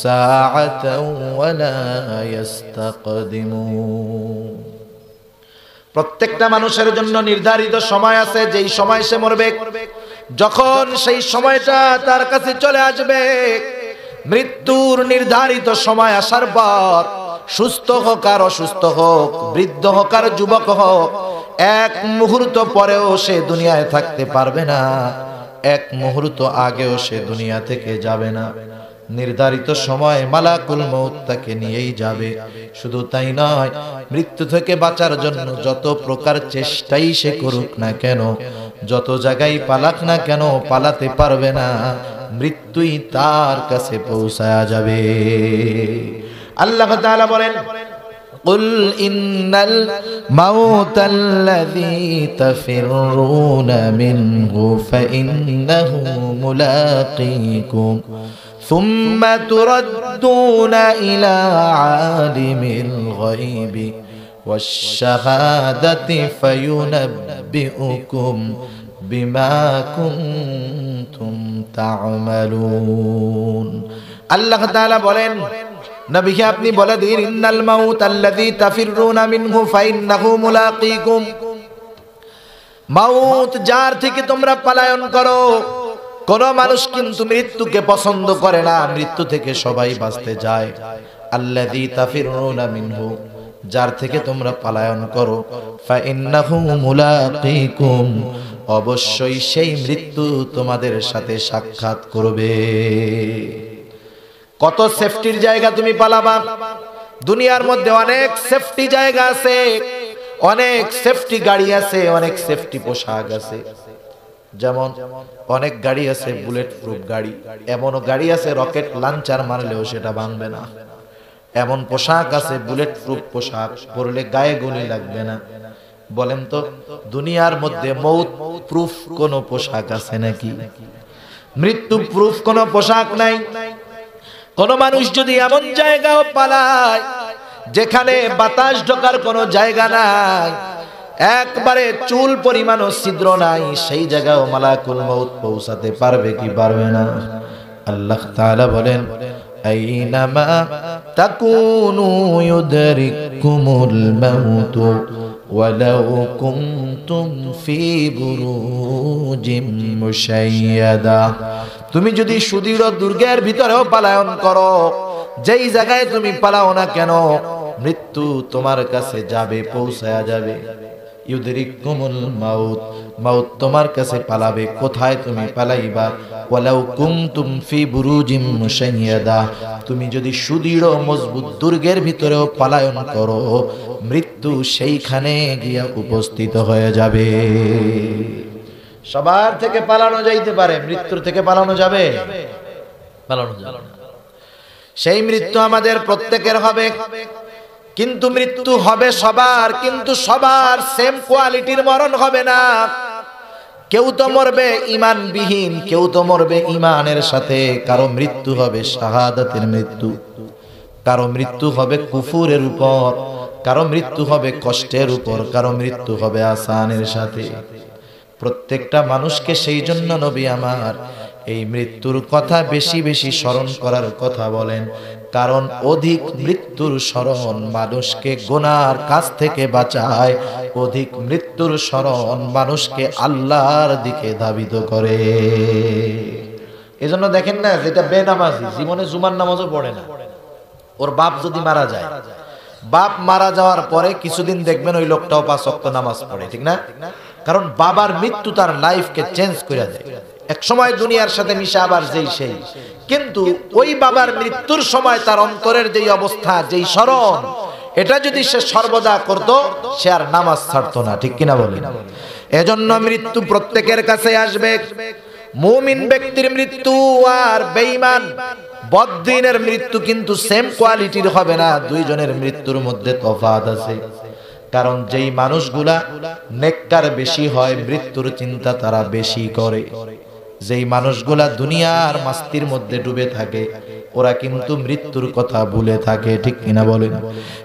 সাআতাও ওয়া লা ইস্তাকদিমুন। প্রত্যেকটা মানুষের জন্য নির্ধারিত সময় আছে, যেই সময় সে মরবে। যখন সেই সময়টা তার কাছে চলে আসবে, মৃত্যুর নির্ধারিত সময় আসার পর, সুস্থ হোক আর অসুস্থ হোক, বৃদ্ধ হোক আর যুবক হোক, 1 মুহূর্ত পরেও সে দুনিয়ায় থাকতে পারবে না, 1 মুহূর্ত আগেও সে দুনিয়া থেকে যাবে না। নির্ধারিত সময় মালাকুল মউত তাকে নিয়েই যাবে। শুধু তাই নয়, মৃত্যু থেকে বাঁচার জন্য যত প্রকার চেষ্টাই সে করুক না কেন, যত জায়গায় পালাক না কেন, পালাতে পারবে না, মৃত্যুই তার কাছে পৌঁছায়া যাবে। আল্লাহ তাআলা বলেন কুল ইন্নাল মাউতাল্লাযী তাফিররুনা মিনহু ফাইন্নাহু মুলাকীকুম সুম্মা তুরাদ্দুনা ইলা আলিমিল গায়বি ওয়াশ-শাহাদাতি ফায়ুনাব্বিউকুম বিমা কুনতুম তা'মালুন। আল্লাহ তাআলা বলেন নবীকে আপনি বলে দিন, ইন্নাল মাউতাল্লাযী তাফিররুনা মিনহু ফাইন্নাহু মুলাকীকুম। মাউত যার থেকে তোমরা পলায়ন করো। কোন মানুষ কিন্তু মৃত্যুকে পছন্দ করে না, মৃত্যু থেকে সবাই বাঁচতে যায়। আল্লাযী তাফিররুনা মিনহু, যার থেকে তোমরা পলায়ন করো, ফাইন্নাহু মুলাকীকুম, অবশ্যই সেই মৃত্যু তোমাদের সাথে সাক্ষাৎ করবে। কত সেফটির জায়গা তুমি পালাবা। দুনিয়ার মধ্যে অনেক সেফটি জায়গা আছে, অনেক সেফটি গাড়ি আছে, অনেক সেফটি পোশাক আছে। যেমন অনেক গাড়ি আছে বুলেট প্রুফ গাড়ি, এমনও গাড়ি আছে রকেট লঞ্চার মারলেও সেটা ভাঙবে না। এমন পোশাক আছে বুলেট প্রুফ পোশাক, পরলে গায়ে গুলি লাগবে না। বলেন তো দুনিয়ার মধ্যে মৌত প্রুফ কোন পোশাক আছে নাকি? মৃত্যু প্রুফ কোন পোশাক নাই। কোন মানুষ যদি এমন জায়গাও পালায় যেখানে বাতাস ঢোকার কোনো জায়গা নাই, একবারে চুল পরিমাণও ছিদ্র নাই, সেই জায়গাও মালাকুল মউত পৌঁছাতে পারবে কি পারবে না? আল্লাহ তাআলা বলেন আইনামা তাকুনু ইউদরিকুমুল মাউত ওয়ালাউ কুনতুম ফি বুরুজিম মুশাইয়াদা। তুমি যদি সুদৃঢ় দুর্গের ভিতরেও পলায়ন করো, যেই জায়গায় তুমি পালাও না কেন, মৃত্যু তোমার কাছে যাবে, পৌঁছায়া যাবে। ইউদরিকুমুল মাউত, মাউত তোমার কাছে পালাবে। কোথায় তুমি পালাইবা? ওয়ালাউ কুনতুম ফি বুরুজিম মুশাইয়াদা, তুমি যদি সুদৃঢ় মজবুত দুর্গের ভিতরেও পলায়ন করো, মৃত্যু সেইখানে গিয়া উপস্থিত হয়ে যাবে। সবার থেকে পালানো যাইতে পারে, মৃত্যুর থেকে পালানো যাবে? পালানো যাবে না। সেই মৃত্যু আমাদের প্রত্যেকের হবে, কিন্তু মৃত্যু হবে সবার, কিন্তু সবার সেম কোয়ালিটির মরণ হবে না। কেউ তো মরবে ঈমানবিহীন, কেউ তো মরবে ঈমানের সাথে। কারো মৃত্যু হবে শাহাদাতের মৃত্যু, কারো মৃত্যু হবে কুফুরের উপর, কারো মৃত্যু হবে কষ্টের উপর, কারো মৃত্যু হবে আসানের সাথে। প্রত্যেকটা মানুষকে সেই জন্য নবী আমার এই মৃত্যুর কথা বেশি বেশি স্মরণ করার কথা বলেন। কারণ অধিক মৃত্যুর স্মরণ মানুষকে গুনার কাছ থেকে বাঁচায়, অধিক মৃত্যুর স্মরণ মানুষকে আল্লাহর দিকে ধাবিত করে। এজন্য দেখেন না, যেটা বেনামাজি জীবনে জুমার নামাজও পড়ে না, ওর বাপ যদি মারা যায়, বাপ মারা যাওয়ার পরে কিছুদিন দেখবেন ওই লোকটাও 5 ওয়াক্ত নামাজ পড়ে, ঠিক না? কারণ বাবার মৃত্যু তার লাইফকে চেঞ্জ করে দেয়। এক সময় দুনিয়ার সাথে মিশে আবার যেই সেই, কিন্তু ওই বাবার মৃত্যুর সময় তার অন্তরের যেই অবস্থা, যেই স্মরণ, এটা যদি সে সর্বদা করত, সে আর নামাজ ছাড়তো না, ঠিক কিনা বলেন? এজন্য মৃত্যু প্রত্যেকের কাছে আসবে। মুমিন ব্যক্তির মৃত্যু আর বেঈমান বদ্দিনের মৃত্যু কিন্তু সেম কোয়ালিটির হবে না। দুইজনের মৃত্যুর মধ্যে তফাৎ আছে। কারণ যেই মানুষগুলা নেককার বেশি হয়, মৃত্যুর চিন্তা তারা বেশি করে। যেই মানুষগুলা দুনিয়ার মাস্তির মধ্যে ডুবে থাকে, ওরা কিন্তু মৃত্যুর কথা ভুলে থাকে, ঠিক কিনা বলেন?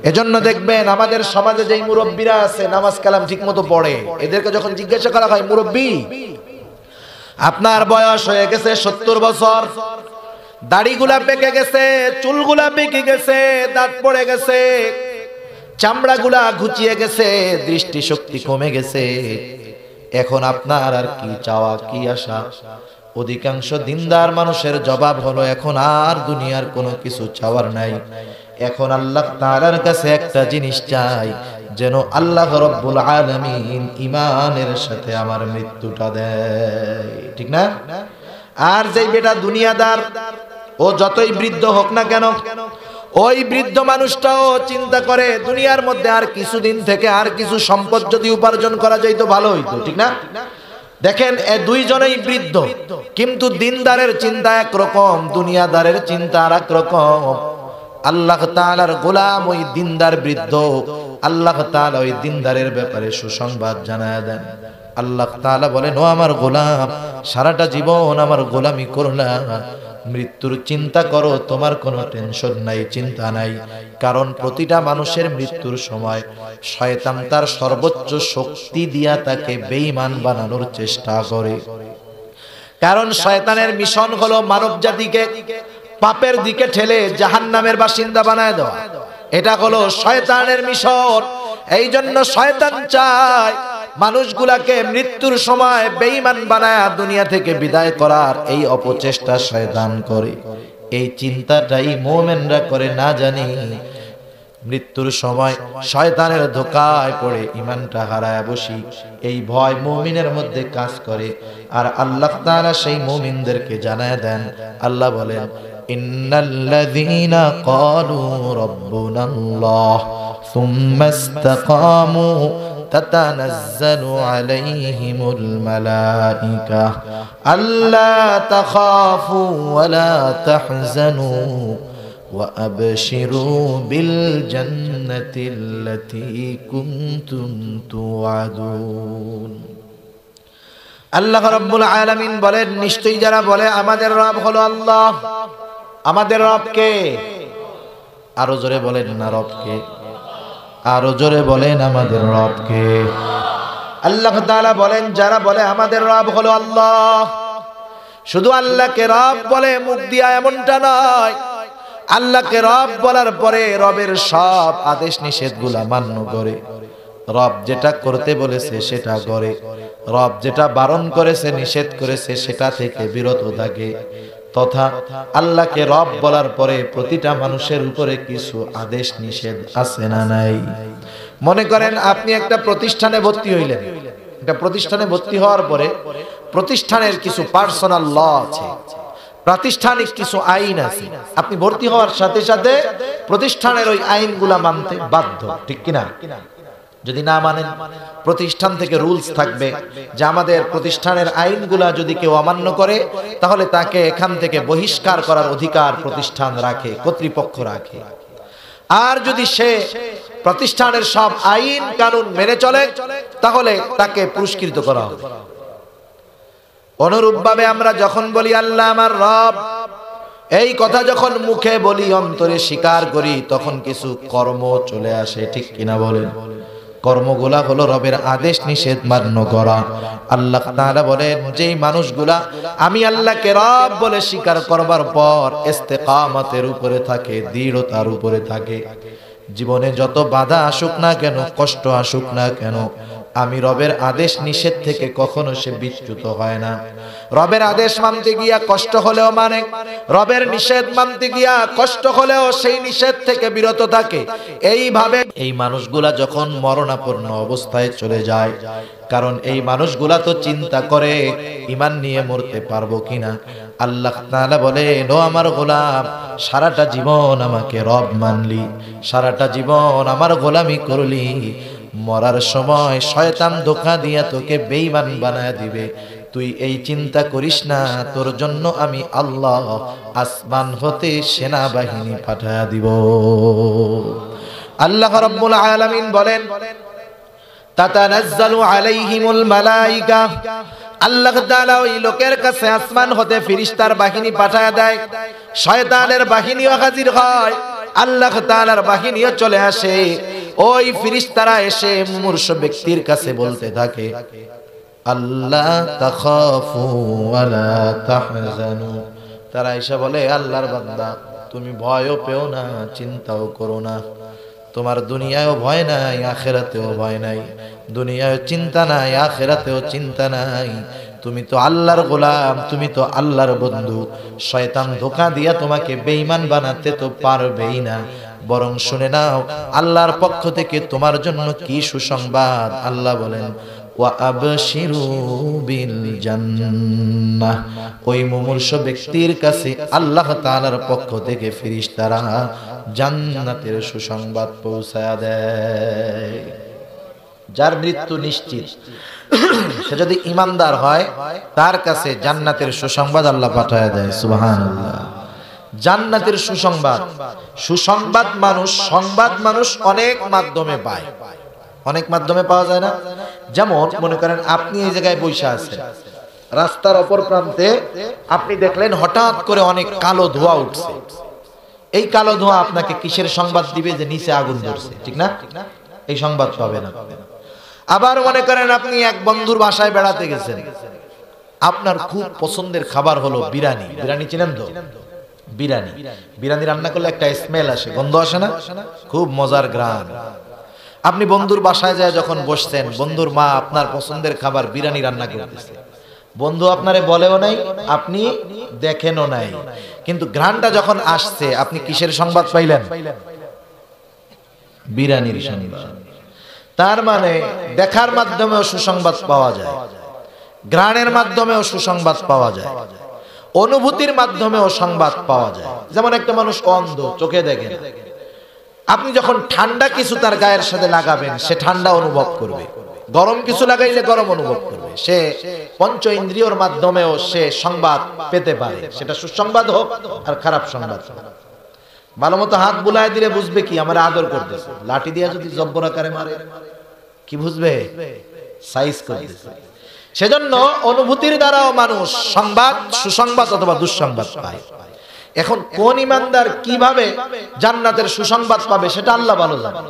এজন্য দেখবেন আমাদের সমাজে যেই মুরব্বীরা আছে, নামাজ কালাম ঠিক মতো পড়ে, এদেরকে যখন জিজ্ঞাসা করা হয়, মুরব্বী আপনার বয়স হয়ে গেছে 70 বছর, দাড়িগুলা পেকে গেছে, চুলগুলা পেকে গেছে, দাঁত পড়ে গেছে, চামড়াগুলা ঘুচিয়ে গেছে, দৃষ্টিশক্তি কমে গেছে, এখন আপনার আর কি চাওয়া, কি আশা? অধিকাংশ দিনদার মানুষের জবাব হলো, এখন আর দুনিয়ার কোনো কিছু চাওয়ার নাই, এখন আল্লাহ তাআলার কাছে একটা জিনিস চাই, যেন আল্লাহ রাব্বুল আলামিন ঈমানের সাথে আমার মৃত্যুটা দেয়, ঠিক না? আর যেই বেটা দুনিয়াদার, ও যতই বৃদ্ধ হোক না কেন, ওই বৃদ্ধ মানুষটাও চিন্তা করে দুনিয়ার মধ্যে আর কিছুদিন থেকে আর কিছু সম্পদ যদি উপার্জন করা যাইতো ভালো হইতো, ঠিক না? দেখেন এ দুইজনেই বৃদ্ধ, কিন্তু দিনদারের চিন্তা একরকম, দুনিয়াদারের চিন্তা আর এক রকম। আল্লাহ তাআলার গোলাম ওই দিনদার বৃদ্ধ, আল্লাহ তাআলা ওই দিনদারের ব্যাপারে সুসংবাদ জানায় দেন। আল্লাহ তাআলা বলেন, ও আমার গোলাম, সারাটা জীবন আমার গোলামি করলা, মৃত্যুর চিন্তা করো, তোমার কোনো টেনশন নাই, চিন্তা নাই। কারণ প্রতিটা মানুষের মৃত্যুর সময় শয়তান তার সর্বোচ্চ শক্তি দিয়া তাকে বেঈমান বানানোর চেষ্টা করে। কারণ শয়তানের মিশন হলো মানব জাতিকে পাপের দিকে ঠেলে জাহান্নামের বাসিন্দা বানায় দেওয়া, এটা হলো শয়তানের মিশন। এই জন্য শয়তান চায় মানুষগুলাকে মৃত্যুর সময় বেঈমান বানায়া দুনিয়া থেকে বিদায় করার এই অপচেষ্টা শয়তান করে। এই চিন্তাটাই মুমিনরা করে না জানি, মৃত্যুর সময় শয়তানের ধোঁকায় পড়ে ঈমানটা হারায় বসি, এই ভয় মুমিনের মধ্যে কাজ করে। আর আল্লাহ তাআলা সেই মুমিনদেরকে জানায় দেন, আল্লাহ বলেন, ইন্নাল্লাযীনা ক্বালু রাব্বুনাল্লাহ সুম্মা ইসতাকামু তাতানাজ্জালু আলাইহিমুল মালাইকা আল্লা তাখাফু ওয়া লা তাহজানু ওয়া আবশিরু বিল জান্নাতিল্লাতী কুনতুম তুআদুন। আল্লাহ রাব্বুল আলামিন বলেন, নিশ্চয়ই যারা বলে আমাদের রব হলো আল্লাহ, আমাদের রব কে? আরো জোরে বলেন না, রব কে? আরো জোরে বলেন, আমাদের রব কে? আল্লাহ তাআলা বলেন, যারা বলে আমাদের রব হলো আল্লাহ, শুধু আল্লাহকে রব বলে মুখ দিয়া এমনটা নয়, আল্লাহকে রব বলার পরে রবের সব আদেশ নিষেধগুলা মান্য করে, রব যেটা করতে বলেছে সেটা করে, রব যেটা বারণ করেছে, নিষেধ করেছে, সেটা থেকে বিরত থাকে। তথা আল্লাহকে রব বলার পরে প্রতিটা মানুষের উপরে কিছু আদেশ নিষেধ আছে না নাই? মনে করেন আপনি একটা প্রতিষ্ঠানে ভর্তি হইলেন, একটা প্রতিষ্ঠানে ভর্তি হওয়ার পরে প্রতিষ্ঠানের কিছু পার্সোনাল ল আছে, প্রাতিষ্ঠানিক কিছু আইন আছে। আপনি ভর্তি হওয়ার সাথে সাথে প্রতিষ্ঠানের ওই আইনগুলা মানতে বাধ্য, ঠিক কিনা? যদি না মানেন, প্রতিষ্ঠান থেকে রুলস থাকবে যে আমাদের প্রতিষ্ঠানের আইনগুলা যদি কেউ অমান্য করে তাহলে তাকে এখান থেকে বহিষ্কার করার অধিকার প্রতিষ্ঠান রাখে, কর্তৃপক্ষ রাখে। আর যদি সে প্রতিষ্ঠানের সব আইন কানুন মেনে চলে তাহলে তাকে পুরস্কৃত করা হবে। অনুরূপভাবে আমরা যখন বলি আল্লাহ আমার রব, এই কথা যখন মুখে বলি, অন্তরে স্বীকার করি, তখন কিছু কর্ম চলে আসে, ঠিক কিনা বলেন? কর্মগুলা হলো রবের আদেশ নিষেধ মান্য করা। আল্লাহ তাআলা বলেন, যেই মানুষগুলা আমি আল্লাহকে রব বলে স্বীকার করবার পর ইস্তেকামতের উপরে থাকে, দৃঢ়তার উপরে থাকে, জীবনে যত বাধা আসুক না কেন, কষ্ট আসুক না কেন, আমি রবের আদেশ নিষেধ থেকে কখনো সে বিচ্যুত হয় না। রবের আদেশ মানতে গিয়া কষ্ট হলেও মানে, রবের নিষেধ মানতে গিয়া কষ্ট হলেও সেই নিষেধ থেকে বিরত থাকে। এইভাবে এই মানুষগুলা যখন মরণাপন্ন অবস্থায় চলে যায়, কারণ এই মানুষগুলা তো চিন্তা করে ঈমান নিয়ে মরতে পারবো কিনা। আল্লাহ তাআলা বলেন, ও আমার গোলাম, সারাটা জীবন আমাকে রব মানলি, সারাটা জীবন আমার গোলামি করলি, মরার সময় শয়তান ধোঁকা দিয়া তোকে বেঈমান বানায় দিবে। তুই এই চিন্তা করিস না, তোর জন্য আমি আল্লাহ আসমান হতে সেনাবাহিনী পাঠায়া দিব। আল্লাহ রাব্বুল আলামিন বলেন, তাতানাজ্জালু আলাইহিমুল মালায়েকা, আল্লাহ তাআলা ওই লোকের কাছে আসমান হতে ফেরেশতার বাহিনী পাঠায়া দেয়। শয়তানের বাহিনীও হাজির হয়, আল্লাহ তাআলার বাহিনীও চলে আসে। ওই ফেরেশতারা এসে মুমূর্ষ ব্যক্তির কাছে বলতে থাকে, আল্লাহ তাখাফু ওয়ালা তাহজানু। তারা এসে বলে, আল্লাহর বান্দা, তুমি ভয়ও পেও না, চিন্তাও করো না। তোমার দুনিয়ায়ও ভয় নাই, আখিরাতেও ভয় নাই। দুনিয়ায় চিন্তা নাই, আখিরাতেও চিন্তা নাই। তুমি তো আল্লাহর গোলাম, তুমি তো আল্লাহর বন্ধু। শয়তান ধোঁকা দিয়া তোমাকে বেঈমান বানাতে তো পারবেই না। বরং শুনে নাও, আল্লাহর পক্ষ থেকে তোমার জন্য কি সুসংবাদ। আল্লাহ বলেন, ওয়া আবশিরু বিল জান্নাহ। ওই মুমূর্ষ ব্যক্তির কাছে আল্লাহ তাআলার পক্ষ থেকে ফেরেশতারা জান্নাতের সুসংবাদ পৌঁছায়া দেয়। যার মৃত্যু নিশ্চিত, সে যদি ঈমানদার হয়, তার কাছে জান্নাতের সুসংবাদ আল্লাহ পাঠায়া দেয়। সুবহানাল্লাহ। জান্নাতের সুসংবাদ, সুসংবাদ মানুষ, সংবাদ মানুষ অনেক মাধ্যমে পায়। অনেক মাধ্যমে পাওয়া যায় না? যেমন মনে করেন আপনি এই জায়গায় বসে আছেন, রাস্তার অপর প্রান্তে আপনি দেখলেন হঠাৎ করে অনেক কালো ধোঁয়া উঠছে। এই কালো ধোঁয়া আপনাকে কিসের সংবাদ দিবে? যে নিচে আগুন জ্বলছে, ঠিক না? এই সংবাদ পাবে না। আবার মনে করেন আপনি এক বন্ধুর বাসায় বেড়াতে গেছেন, আপনার খুব পছন্দের খাবার হলো বিরিয়ানি। বিরিয়ানি চিনেন তো? বিরিয়ানি, বিরিয়ানি রান্না করলে একটা স্মেল আসে, গন্ধ আসে না? খুব মজার গ্রান। আপনি বন্ধুর বাসায় যায় যখন বসছেন, বন্ধুর মা আপনার পছন্দের খাবার বিরিয়ানি রান্না করতেছে। বন্ধু আপনারে বলেও নাই, আপনি দেখেনও নাই, কিন্তু ঘ্রাণটা যখন আসছে, আপনি কিসের সংবাদ পাইলেন? বিরিয়ানির সংবাদ। তার মানে দেখার মাধ্যমেও সুসংবাদ পাওয়া যায়, ঘ্রাণের মাধ্যমেও সুসংবাদ পাওয়া যায়, অনুভূতির মাধ্যমেও সংবাদ পাওয়া যায়। যেমন একটা মানুষ অন্ধ, চোখে দেখে না, আপনি যখন ঠান্ডা কিছু তার গায়ের সাথে লাগাবেন, সে ঠান্ডা অনুভব করবে। গরম কিছু লাগাইলে গরম অনুভব করবে। সে পঞ্চ ইন্দ্রিয়র মাধ্যমেও সে সংবাদ পেতে পারে, সেটা সুসংবাদ হোক আর খারাপ সংবাদ হোক। ভালো মতো হাত বুলায় দিলে বুঝবে কি আমার আদর করতেছে। লাঠি দিয়ে যদি জব্বর আকারে মারে, কি বুঝবে? সাইজ করতেছে। সেজন্য অনুভূতির দ্বারাও মানুষ সংবাদ, সুসংবাদ অথবা দুঃসংবাদ পায়। এখন কোন ইমানদার কিভাবে জান্নাতের সুসংবাদ পাবে সেটা আল্লাহ ভালো জানে।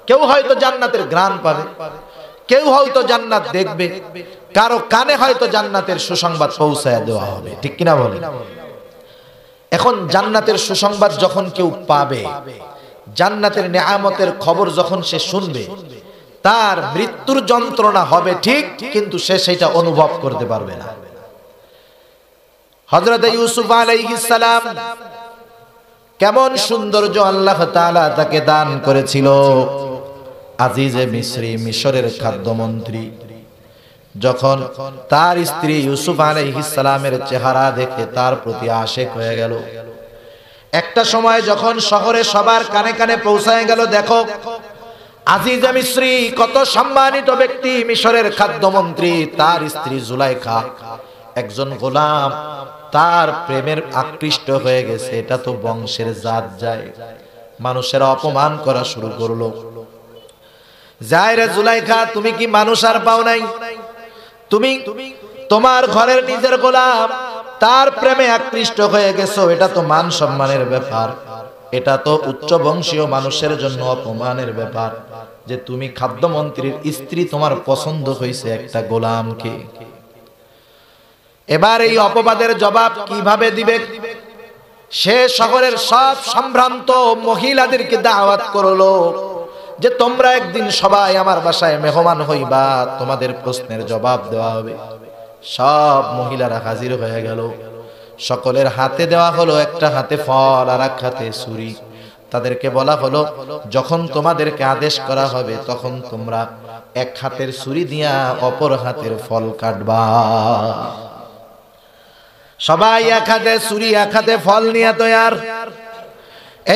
কেউ হয়তো জান্নাতের ঘ্রাণ পাবে, কেউ হয়তো জান্নাত দেখবে, কারো কানে হয়তো জান্নাতের সুসংবাদ পৌঁছায় দেওয়া হবে, ঠিক কিনা বলেন? এখন জান্নাতের সুসংবাদ যখন কেউ পাবে, জান্নাতের নেয়ামতের খবর যখন সে শুনবে, তার মৃত্যুর যন্ত্রণা হবে ঠিক, কিন্তু সে সেটা অনুভব করতে পারবে না। হযরত ইউসুফ আলাইহিস সালাম কেমন সৌন্দর্য আল্লাহ তাআলা তাকে দান করেছিল। আজিজে মিসরি, মিশরের খাদ্যমন্ত্রী, যখন তার স্ত্রী ইউসুফ আলাইহিস সালামের চেহারা দেখে তার প্রতি আশেক হয়ে গেল। একটা সময় যখন শহরে সবার কানে কানে পৌঁছায় গেল, দেখো আজিজে মিসরি কত সম্মানিত ব্যক্তি, মিশরের খাদ্যমন্ত্রী, তার স্ত্রী জুলাইখা একজন গোলাম তার প্রেমের আকৃষ্ট হয়ে গেছে। এটা তো বংশের জাত যায়। মানুষেরা অপমান করা শুরু করলো। যায় রে জুলাইখা, তুমি কি মানুষ আর পাও নাই? তুমি তোমার ঘরের নিজের গোলাম তার প্রেমে আকৃষ্ট হয়ে গেছো, এটা তো মান সম্মানের ব্যাপার, এটা তো উচ্চ বংশীয় মানুষের জন্য অপমানের ব্যাপার যে তুমি খাদ্যমন্ত্রীর স্ত্রী, তোমার পছন্দ হয়েছে একটা গোলামকে। এবার এই অপবাদের জবাব কিভাবে দিবে? সে শহরের সব সম্ভ্রান্ত মহিলাদেরকে দাওয়াত করলো যে তোমরা একদিন সবাই আমার বাসায় মেহমান হইবা, তোমাদের প্রশ্নের জবাব দেওয়া হবে। সব মহিলারা হাজির হয়ে গেল। সকলের হাতে দেওয়া হলো একটা হাতে ফল আর এক হাতে ছুরি। তাদেরকে বলা হলো যখন তোমাদেরকে আদেশ করা হবে তখন তোমরা এক হাতের ছুরি দিয়া অপর হাতের ফল কাটবা। সবাই এক হাতে ছুরি এক হাতে ফল নিয়ে তৈয়ার।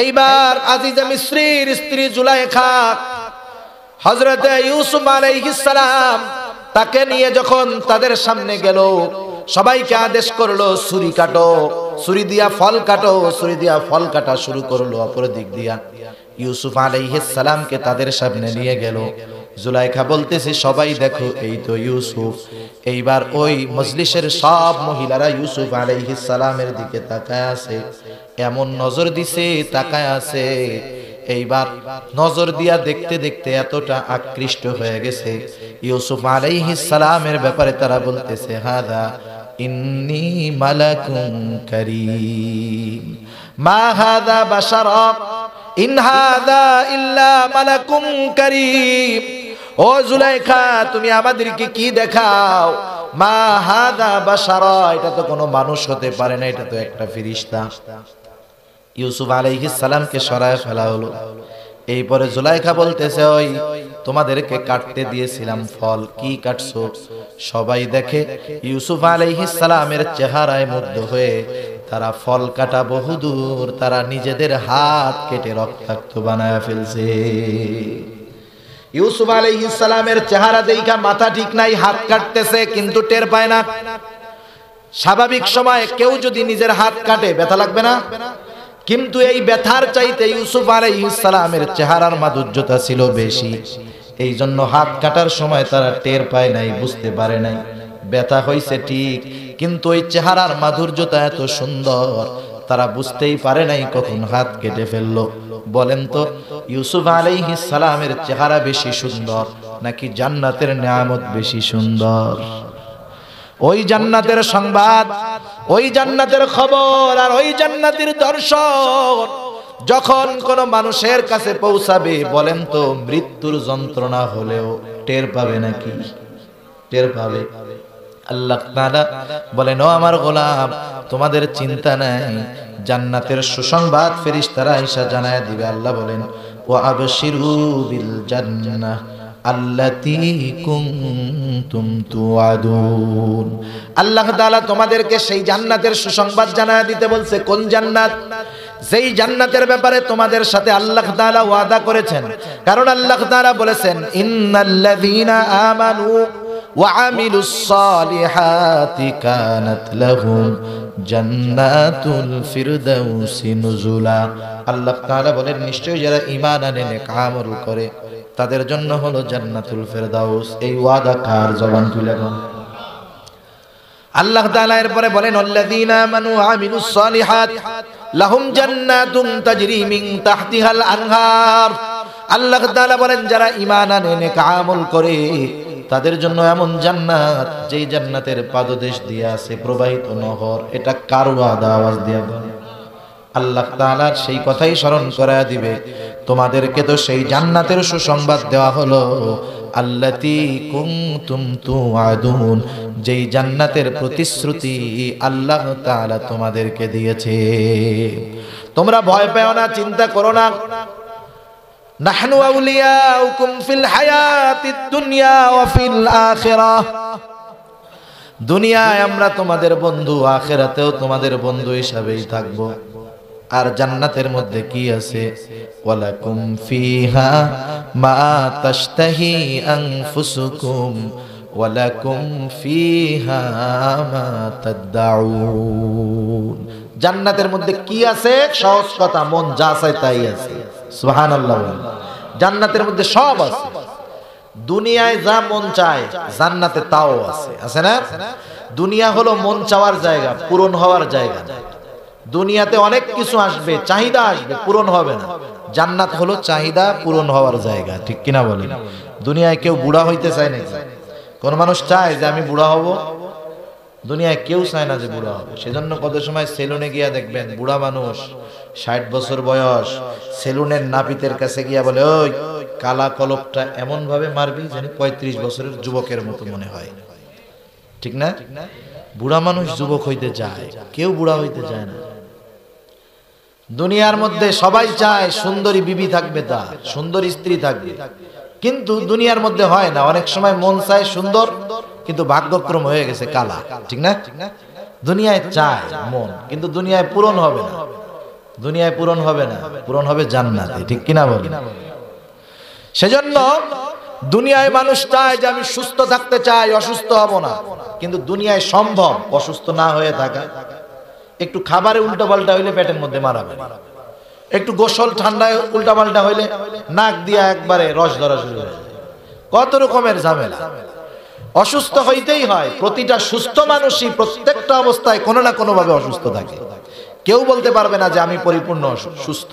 এইবার আজিজে মিসরির স্ত্রী জুলাইখা হযরতে ইউসুফ আলাইহিস সালাম তাকে নিয়ে যখন তাদের সামনে গেল, সবাইকে আদেশ করলো ছুরি কাটো, ছুরি দিয়া ফল কাটো, ছুরি দিয়া ফল কাটা শুরু করলো। অপর দিক দিয়া ইউসুফ আলাইহিস সালামকে তাদের সামনে নিয়ে গেল। জুলাইখা বলতেছে সবাই দেখো এই তো ইউসুফ। এইবার ওই মজলিসের সব মহিলারা ইউসুফ আলাইহিস সালামের দিকে তাকায় আছে, এমন নজর দিছে তাকায় আছে। এইবার নজর দিয়া দেখতে দেখতে এতটা আকৃষ্ট হয়ে গেছে ইউসুফ আলাইহিস সালামের ব্যাপারে তারা বলতেছে হাদা ইন্নী মালাকুন কারীম মা হাদা বাশারা ইন হাদা ইল্লা মালাকুন কারীম। ও জুলাইখা, তুমি আমাদেরকে কি দেখাও? মা হাদা বাশারা, এটা তো কোনো মানুষ হতে পারে না, এটা তো একটা ফেরেশতা। ইউসুফ আলাইহিস সালামকে সরায় ফেলা হলো। এই পরে জুলাইখা বলতেছে ওই তোমাদেরকে কাটতে দিয়েছিলাম ফল, কি কাটছো? সবাই দেখে ইউসুফ আলাইহিস সালামের চেহারায় মুগ্ধ হয়ে তারা ফল কাটা বহুদূর, তারা নিজেদের হাত কেটে রক্তাক্ত বানায় ফেলছে। ইউসুফ আলাইহিস সালামের চেহারা দেখা মাথা ঠিক নাই, হাত কাটতেছে কিন্তু টের পায় না। স্বাভাবিক সময় কেউ যদি নিজের হাত কাটে ব্যথা লাগবে না? কিন্তু এই ব্যথার চাইতে ইউসুফ আলাইহিস সালামের চেহারার মাধুর্যতা ছিল বেশি। এই জন্য হাত কাটার সময় তারা টের পায় নাই, বুঝতে পারে নাই। ব্যথা হইছে ঠিক, কিন্তু ওই চেহারার মাধুর্যতা এত সুন্দর তারা বুঝতেই পারে নাই কখন হাত কেটে ফেললো। বলেন তো ইউসুফ আলাইহিস সালামের চেহারা বেশি সুন্দর নাকি জান্নাতের নিয়ামত বেশি সুন্দর? ওই জান্নাতের সংবাদ, ওই জান্নাতের খবর আর ওই জান্নাতের দর্শন যখন কোন মানুষের কাছে পৌঁছাবে, বলেন তো মৃত্যুর যন্ত্রণা হলেও টের পাবে নাকি? টের পাবে। আল্লাহ তাআলা বলেন ও আমার গোলাম, তোমাদের চিন্তা নাই, জান্নাতের সুসংবাদ ফেরেশতারা এসে জানায় দিবে। আল্লাহ বলেন ওয়া আবশিরু বিল জান্নাহ আল্লাতী কুনতুম তুআদুন। আল্লাহ তাআলা তোমাদেরকে সেই জান্নাতের সুসংবাদ জানায় দিতে বলছে। কোন জান্নাত? যেই জান্নাতের ব্যাপারে তোমাদের সাথে আল্লাহ তাআলা ওয়াদা করেছেন। কারণ আল্লাহ তাআলা বলেছেন ইন্নাল্লাযীনা আমানু ওয়া আমিলুস সালিহাতি কানাত লাহুম জান্নাতুল ফিরদাউসি নুজুলা। আল্লাহ তাআলা বলেন নিশ্চয়ই যারা ঈমান আনে নেক আমল করে তাদের জন্য হলো জান্নাতুল ফিরদাউস। এই ওয়াদা কার? জবান তুলে বলেন। আল্লাহ তাআলা এরপরে বলেন আল্লাযীনা আমানু ওয়া আমিলুস সালিহাত লাহুম জান্নাতুন তাজরি মিন তাহতিহাল আনহার। আল্লাহ তাআলা বলেন যারা ঈমান আনে নেক আমল করে তাদের জন্য এমন জান্নাত, যেই জান্নাতের পাদদেশ দিয়ে আছে প্রবাহিত নহর। এটা কার ওয়াদা? আওয়াজ দিয়ে বলেন। আল্লাহ তাআলার সেই কথাই স্মরণ করায় দিবে তোমাদেরকে তো সেই জান্নাতের সুসংবাদ দেওয়া হলো আল্লাতী কুনতুম তুআদুন, যেই জান্নাতের প্রতিশ্রুতি আল্লাহ তাআলা তোমাদেরকে দিয়েছে। তোমরা ভয় পেও না, চিন্তা করো না। নাহনু আউলিয়াউকুম ফিল হায়াতিদ দুনিয়া ওয়া ফিল আখিরাহ, দুনিয়ায় আমরা তোমাদের বন্ধু, আখিরাতেও তোমাদের বন্ধু হিসাবেই থাকব। আর জান্নাতের মধ্যে কি আছে? ওয়ালাকুম ফিহা মা তাশতাহি আনফুসুকুম ওয়ালাকুম ফিহা মা তাদউন। জান্নাতের মধ্যে কি আছে? সহজ কথা, মন যা চায় তাই আছে। সুবহানাল্লাহ। জান্নাতের মধ্যে সব আছে। দুনিয়ায় যা মন চায় জান্নাতে তাও আছে, আছে না? দুনিয়া হলো মন চাওয়ার জায়গা, পূরণ হওয়ার জায়গা। দুনিয়াতে অনেক কিছু আসবে, চাহিদা আসবে, পূরণ হবে না। জান্নাত হলো চাহিদা পূরণ হওয়ার জায়গা, ঠিক কিনা বলেন? দুনিয়ায় কেউ বুড়া হইতে চায় নাকি? কোন মানুষ চায় যে আমি বুড়া হব? দুনিয়ায় কেউ চায় না যে বুড়া হবে। সেজন্য কত সময় সেলুনে গিয়া দেখবেন বুড়া মানুষ 60 বছর বয়স, সেলুনের নাপিতের কাছে গিয়া বলে, ওই কালা কলপটা এমন ভাবে মারবি যেন 35 বছরের যুবকের মতো মনে হয়, ঠিক না? বুড়া মানুষ যুবক হইতে চায়, কেউ বুড়া হইতে চায় না। দুনিয়ার মধ্যে সবাই চায় সুন্দরী বিবি থাকবে, তার সুন্দর স্ত্রী থাকবে, কিন্তু দুনিয়ার মধ্যে হয় না। অনেক সময় মন চায় সুন্দর, কিন্তু ভাগ্যক্রম হয়ে গেছে কালা, ঠিক না? দুনিয়ায় চায় মন, কিন্তু দুনিয়ায় পূরণ হবে না। দুনিয়ায় পূরণ হবে না, পূরণ হবে জান্নাতে, ঠিক কিনা বলেন? সেজন্য দুনিয়ায় মানুষ চায় যে আমি সুস্থ থাকতে চাই, অসুস্থ হব না। কিন্তু দুনিয়ায় সম্ভব অসুস্থ না হয়ে থাকা। একটু খাবারে উল্টাপাল্টা হইলে পেটের মধ্যে মারাবে, একটু গোসল ঠান্ডায় উল্টাপাল্টা হইলে নাক দিয়া একবারে রস ধরা শুরু হয়ে যায়। কত রকমের ঝামেলা। অসুস্থ হইতেই হয়। প্রতিটা সুস্থ মানুষই প্রত্যেকটা অবস্থায় কোনো না কোনো ভাবে অসুস্থ থাকে। কেউ বলতে পারবে না যে আমি পরিপূর্ণ সুস্থ।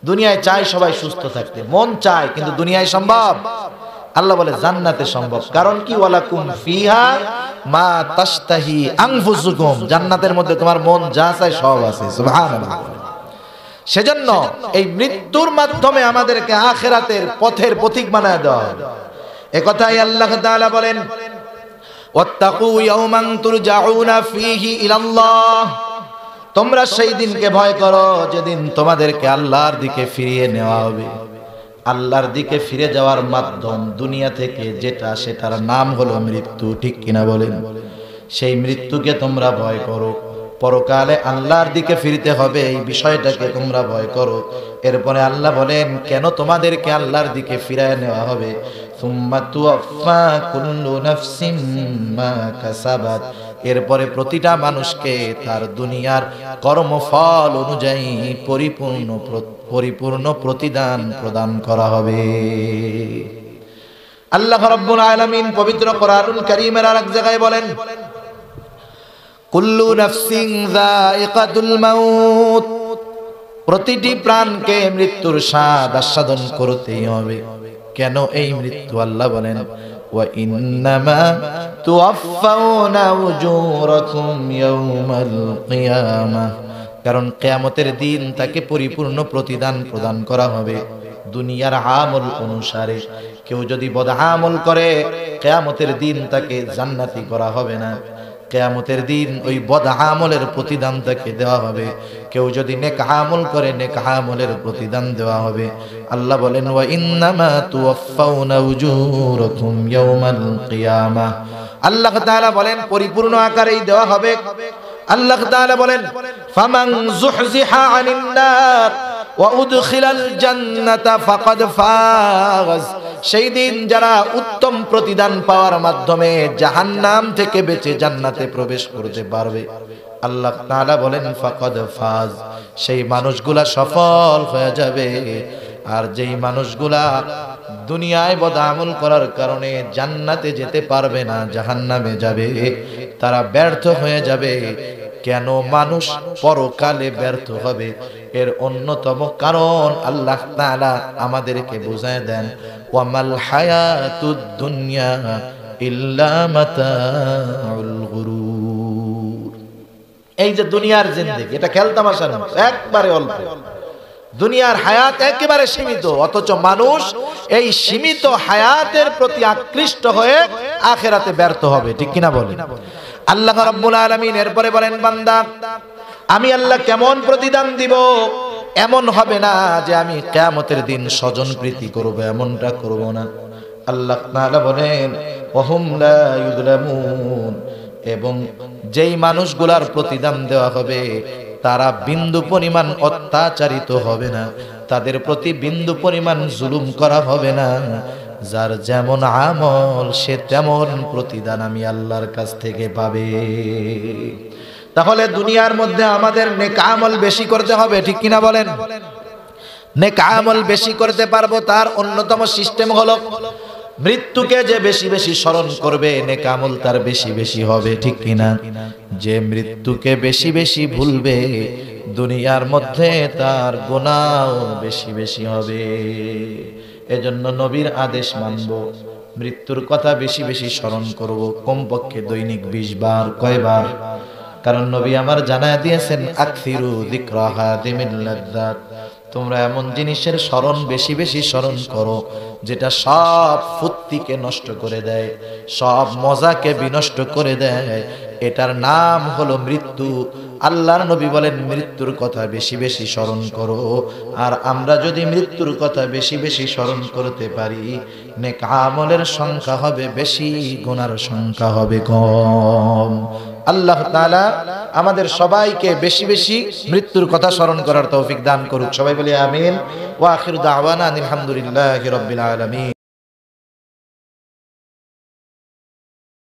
দুনিয়ায় চায় সবাই সুস্থ থাকতে, মন চায়, কিন্তু দুনিয়ায় সম্ভব? আল্লাহ বলে জান্নাতে সম্ভব। কারণ কি? ওয়ালাকুম ফিহা মা তাশতাহি আনফুসুকুম, জান্নাতের মধ্যে তোমার মন যা চায় সব আছে। সুবহানাল্লাহ। সেজন্য এই মৃত্যুর মাধ্যমে আমাদেরকে আখিরাতের পথের পথিক বানায় দেওয়া হবে। একথাই আল্লাহ তাআলা বলেন, ওয়াত্তাকু ইয়াওমান তুরজাউনা ফীহি ইলাল্লাহ, তোমরা সেই দিনকে ভয় করো যেদিন তোমাদেরকে আল্লাহর দিকে ফিরিয়ে নেওয়া হবে। আল্লাহর দিকে ফিরে যাওয়ার মাধ্যম দুনিয়া থেকে যেটা, সেটার নাম হলো মৃত্যু, ঠিক কিনা বলেন? সেই মৃত্যুকে তোমরা ভয় করো। পরকালে আল্লাহর দিকে ফিরতে হবে, এই বিষয়টাকে তোমরা ভয় করো। এরপরে আল্লাহ বলেন, কেন তোমাদেরকে আল্লাহর দিকে ফিরায় নেওয়া হবে? সুম্মা তুওয়াফা কুল্লু নাফসিম মা কাসাবাত, এরপরে প্রতিটা মানুষকে তার দুনিয়ার কর্মফল অনুযায়ী পরিপূর্ণ প্রতিদান প্রদান করা হবে। আল্লাহ রাব্বুল আলামিন পবিত্র কোরআনুল কারীমের আরেক জায়গায় বলেন, কুল্লু নাফসিন যায়িকাতুল মাউত, প্রতিটি প্রাণকে মৃত্যুর স্বাদ আস্বাদন করতেই হবে। কেন এই মৃত্যু? আল্লাহ বলেন, ওয়া ইন্নামা তুওয়াফাউনা উজুরাকুম ইয়াওমাল কিয়ামাহ, কারণ কিয়ামতের দিন তাকে পরিপূর্ণ প্রতিদান প্রদান করা হবে দুনিয়ার আমল অনুসারে। কেউ যদি বদ আমল করে কিয়ামতের দিন তাকে জান্নাতি করা হবে না, কিয়ামতের দিন ওই বদ আমলের প্রতিদান তাকে দেওয়া হবে। কেউ যদি নেক আমল করে নেক আমলের প্রতিদান দেওয়া হবে। আল্লাহ বলেন, ওয়া ইন্নামা তুওয়াফাউনা উজুরাকুম ইয়াওমাল কিয়ামাহ, আল্লাহ তাআলা বলেন পরিপূর্ণ আকারেই দেওয়া হবে। আল্লাহ তাআলা বলেন, ফামান যুহজিহা আনিন নার ওয়া উদখিলাল জান্নাতা ফাকাদ ফাজ, সেই দিন যারা উত্তম প্রতিদান পাওয়ার মাধ্যমে জাহান্নাম থেকে বেঁচে জান্নাতে প্রবেশ করতে পারবে, আল্লাহ তাআলা বলেন ফাকাদ ফাজ, সেই মানুষগুলা সফল হয়ে যাবে। আর যেই মানুষগুলা দুনিয়ায় বদআমল করার কারণে জান্নাতে যেতে পারবে না, জাহান্নামে যাবে, তারা ব্যর্থ হয়ে যাবে। কেন মানুষ পরকালে ব্যর্থ হবে? এর অন্যতম কারণ আল্লাহ তাআলা আমাদেরকে বুঝায় দেন, ওয়ামাল হায়াতুদ দুনিয়া ইল্লা মাতাউল গুরুর। এই যে দুনিয়ার জিন্দেগি, এটা খেলতামাশা না, একবারে অল্প। দুনিয়ার হায়াত একেবারে সীমিত, অথচ মানুষ এই সীমিত হায়াতের প্রতি আকৃষ্ট হয়ে আখিরাতে ব্যর্থ হবে, ঠিক কিনা বলেন? আল্লাহ রাব্বুল আলামিন এরপরে বলেন, বান্দা আমি আল্লাহ কেমন প্রতিদান দিব? এমন হবে না যে আমি কিয়ামতের দিন স্বজন প্রীতি করব, এমনটা করব না। আল্লাহ তাআলা বলেন ওয়াহুম লা ইউযলামুন, এবং যেই মানুষগুলার প্রতিদান দেওয়া হবে তারা বিন্দু পরিমাণ অত্যাচারিত হবে না, তাদের প্রতি বিন্দু পরিমাণ জুলুম করা হবে না। যার যেমন আমল সে তেমন প্রতিদান আমি আল্লাহর কাছ থেকে পাবে। তাহলে দুনিয়ার মধ্যে আমাদের নেক আমল বেশি করতে হবে, ঠিক কিনা বলেন? নেক আমল বেশি করতে পারবো তার অন্যতম সিস্টেম হলো মৃত্যুকে যে বেশি বেশি স্মরণ করবে নেক আমল তার বেশি বেশি হবে, ঠিক কিনা? যে মৃত্যুকে বেশি বেশি ভুলবে দুনিয়ার মধ্যে তার গুনাহ বেশি বেশি হবে। এজন্য নবীর আদেশ মানব, মৃত্যুর কথা বেশি বেশি স্মরণ করব, কমপক্ষে দৈনিক 20 বার। কয়বার? কারণ নবী আমার জানায় দিয়েছেন আকসিরু যিকরা হাদিমিল লাযযাত, তোমরা এমন জিনিসের স্মরণ বেশি বেশি স্মরণ করো যেটা সব ফুর্তিকে নষ্ট করে দেয়, সব মজাকে বিনষ্ট করে দেয়। এটার নাম হলো মৃত্যু। আল্লাহর নবী বলেন মৃত্যুর কথা বেশি বেশি স্মরণ করো। আর আমরা যদি মৃত্যুর কথা বেশি বেশি স্মরণ করতে পারি, নেক আমলের সংখ্যা হবে বেশি, গুনার সংখ্যা হবে কম। আল্লাহ তাআলা আমাদের সবাইকে বেশি বেশি মৃত্যুর কথা স্মরণ করার তৌফিক দান করুক। সবাই বলি আমিন। ওয়া আখিরু দাওয়ানা আলহামদুলিল্লাহি রাব্বিল আলামিন।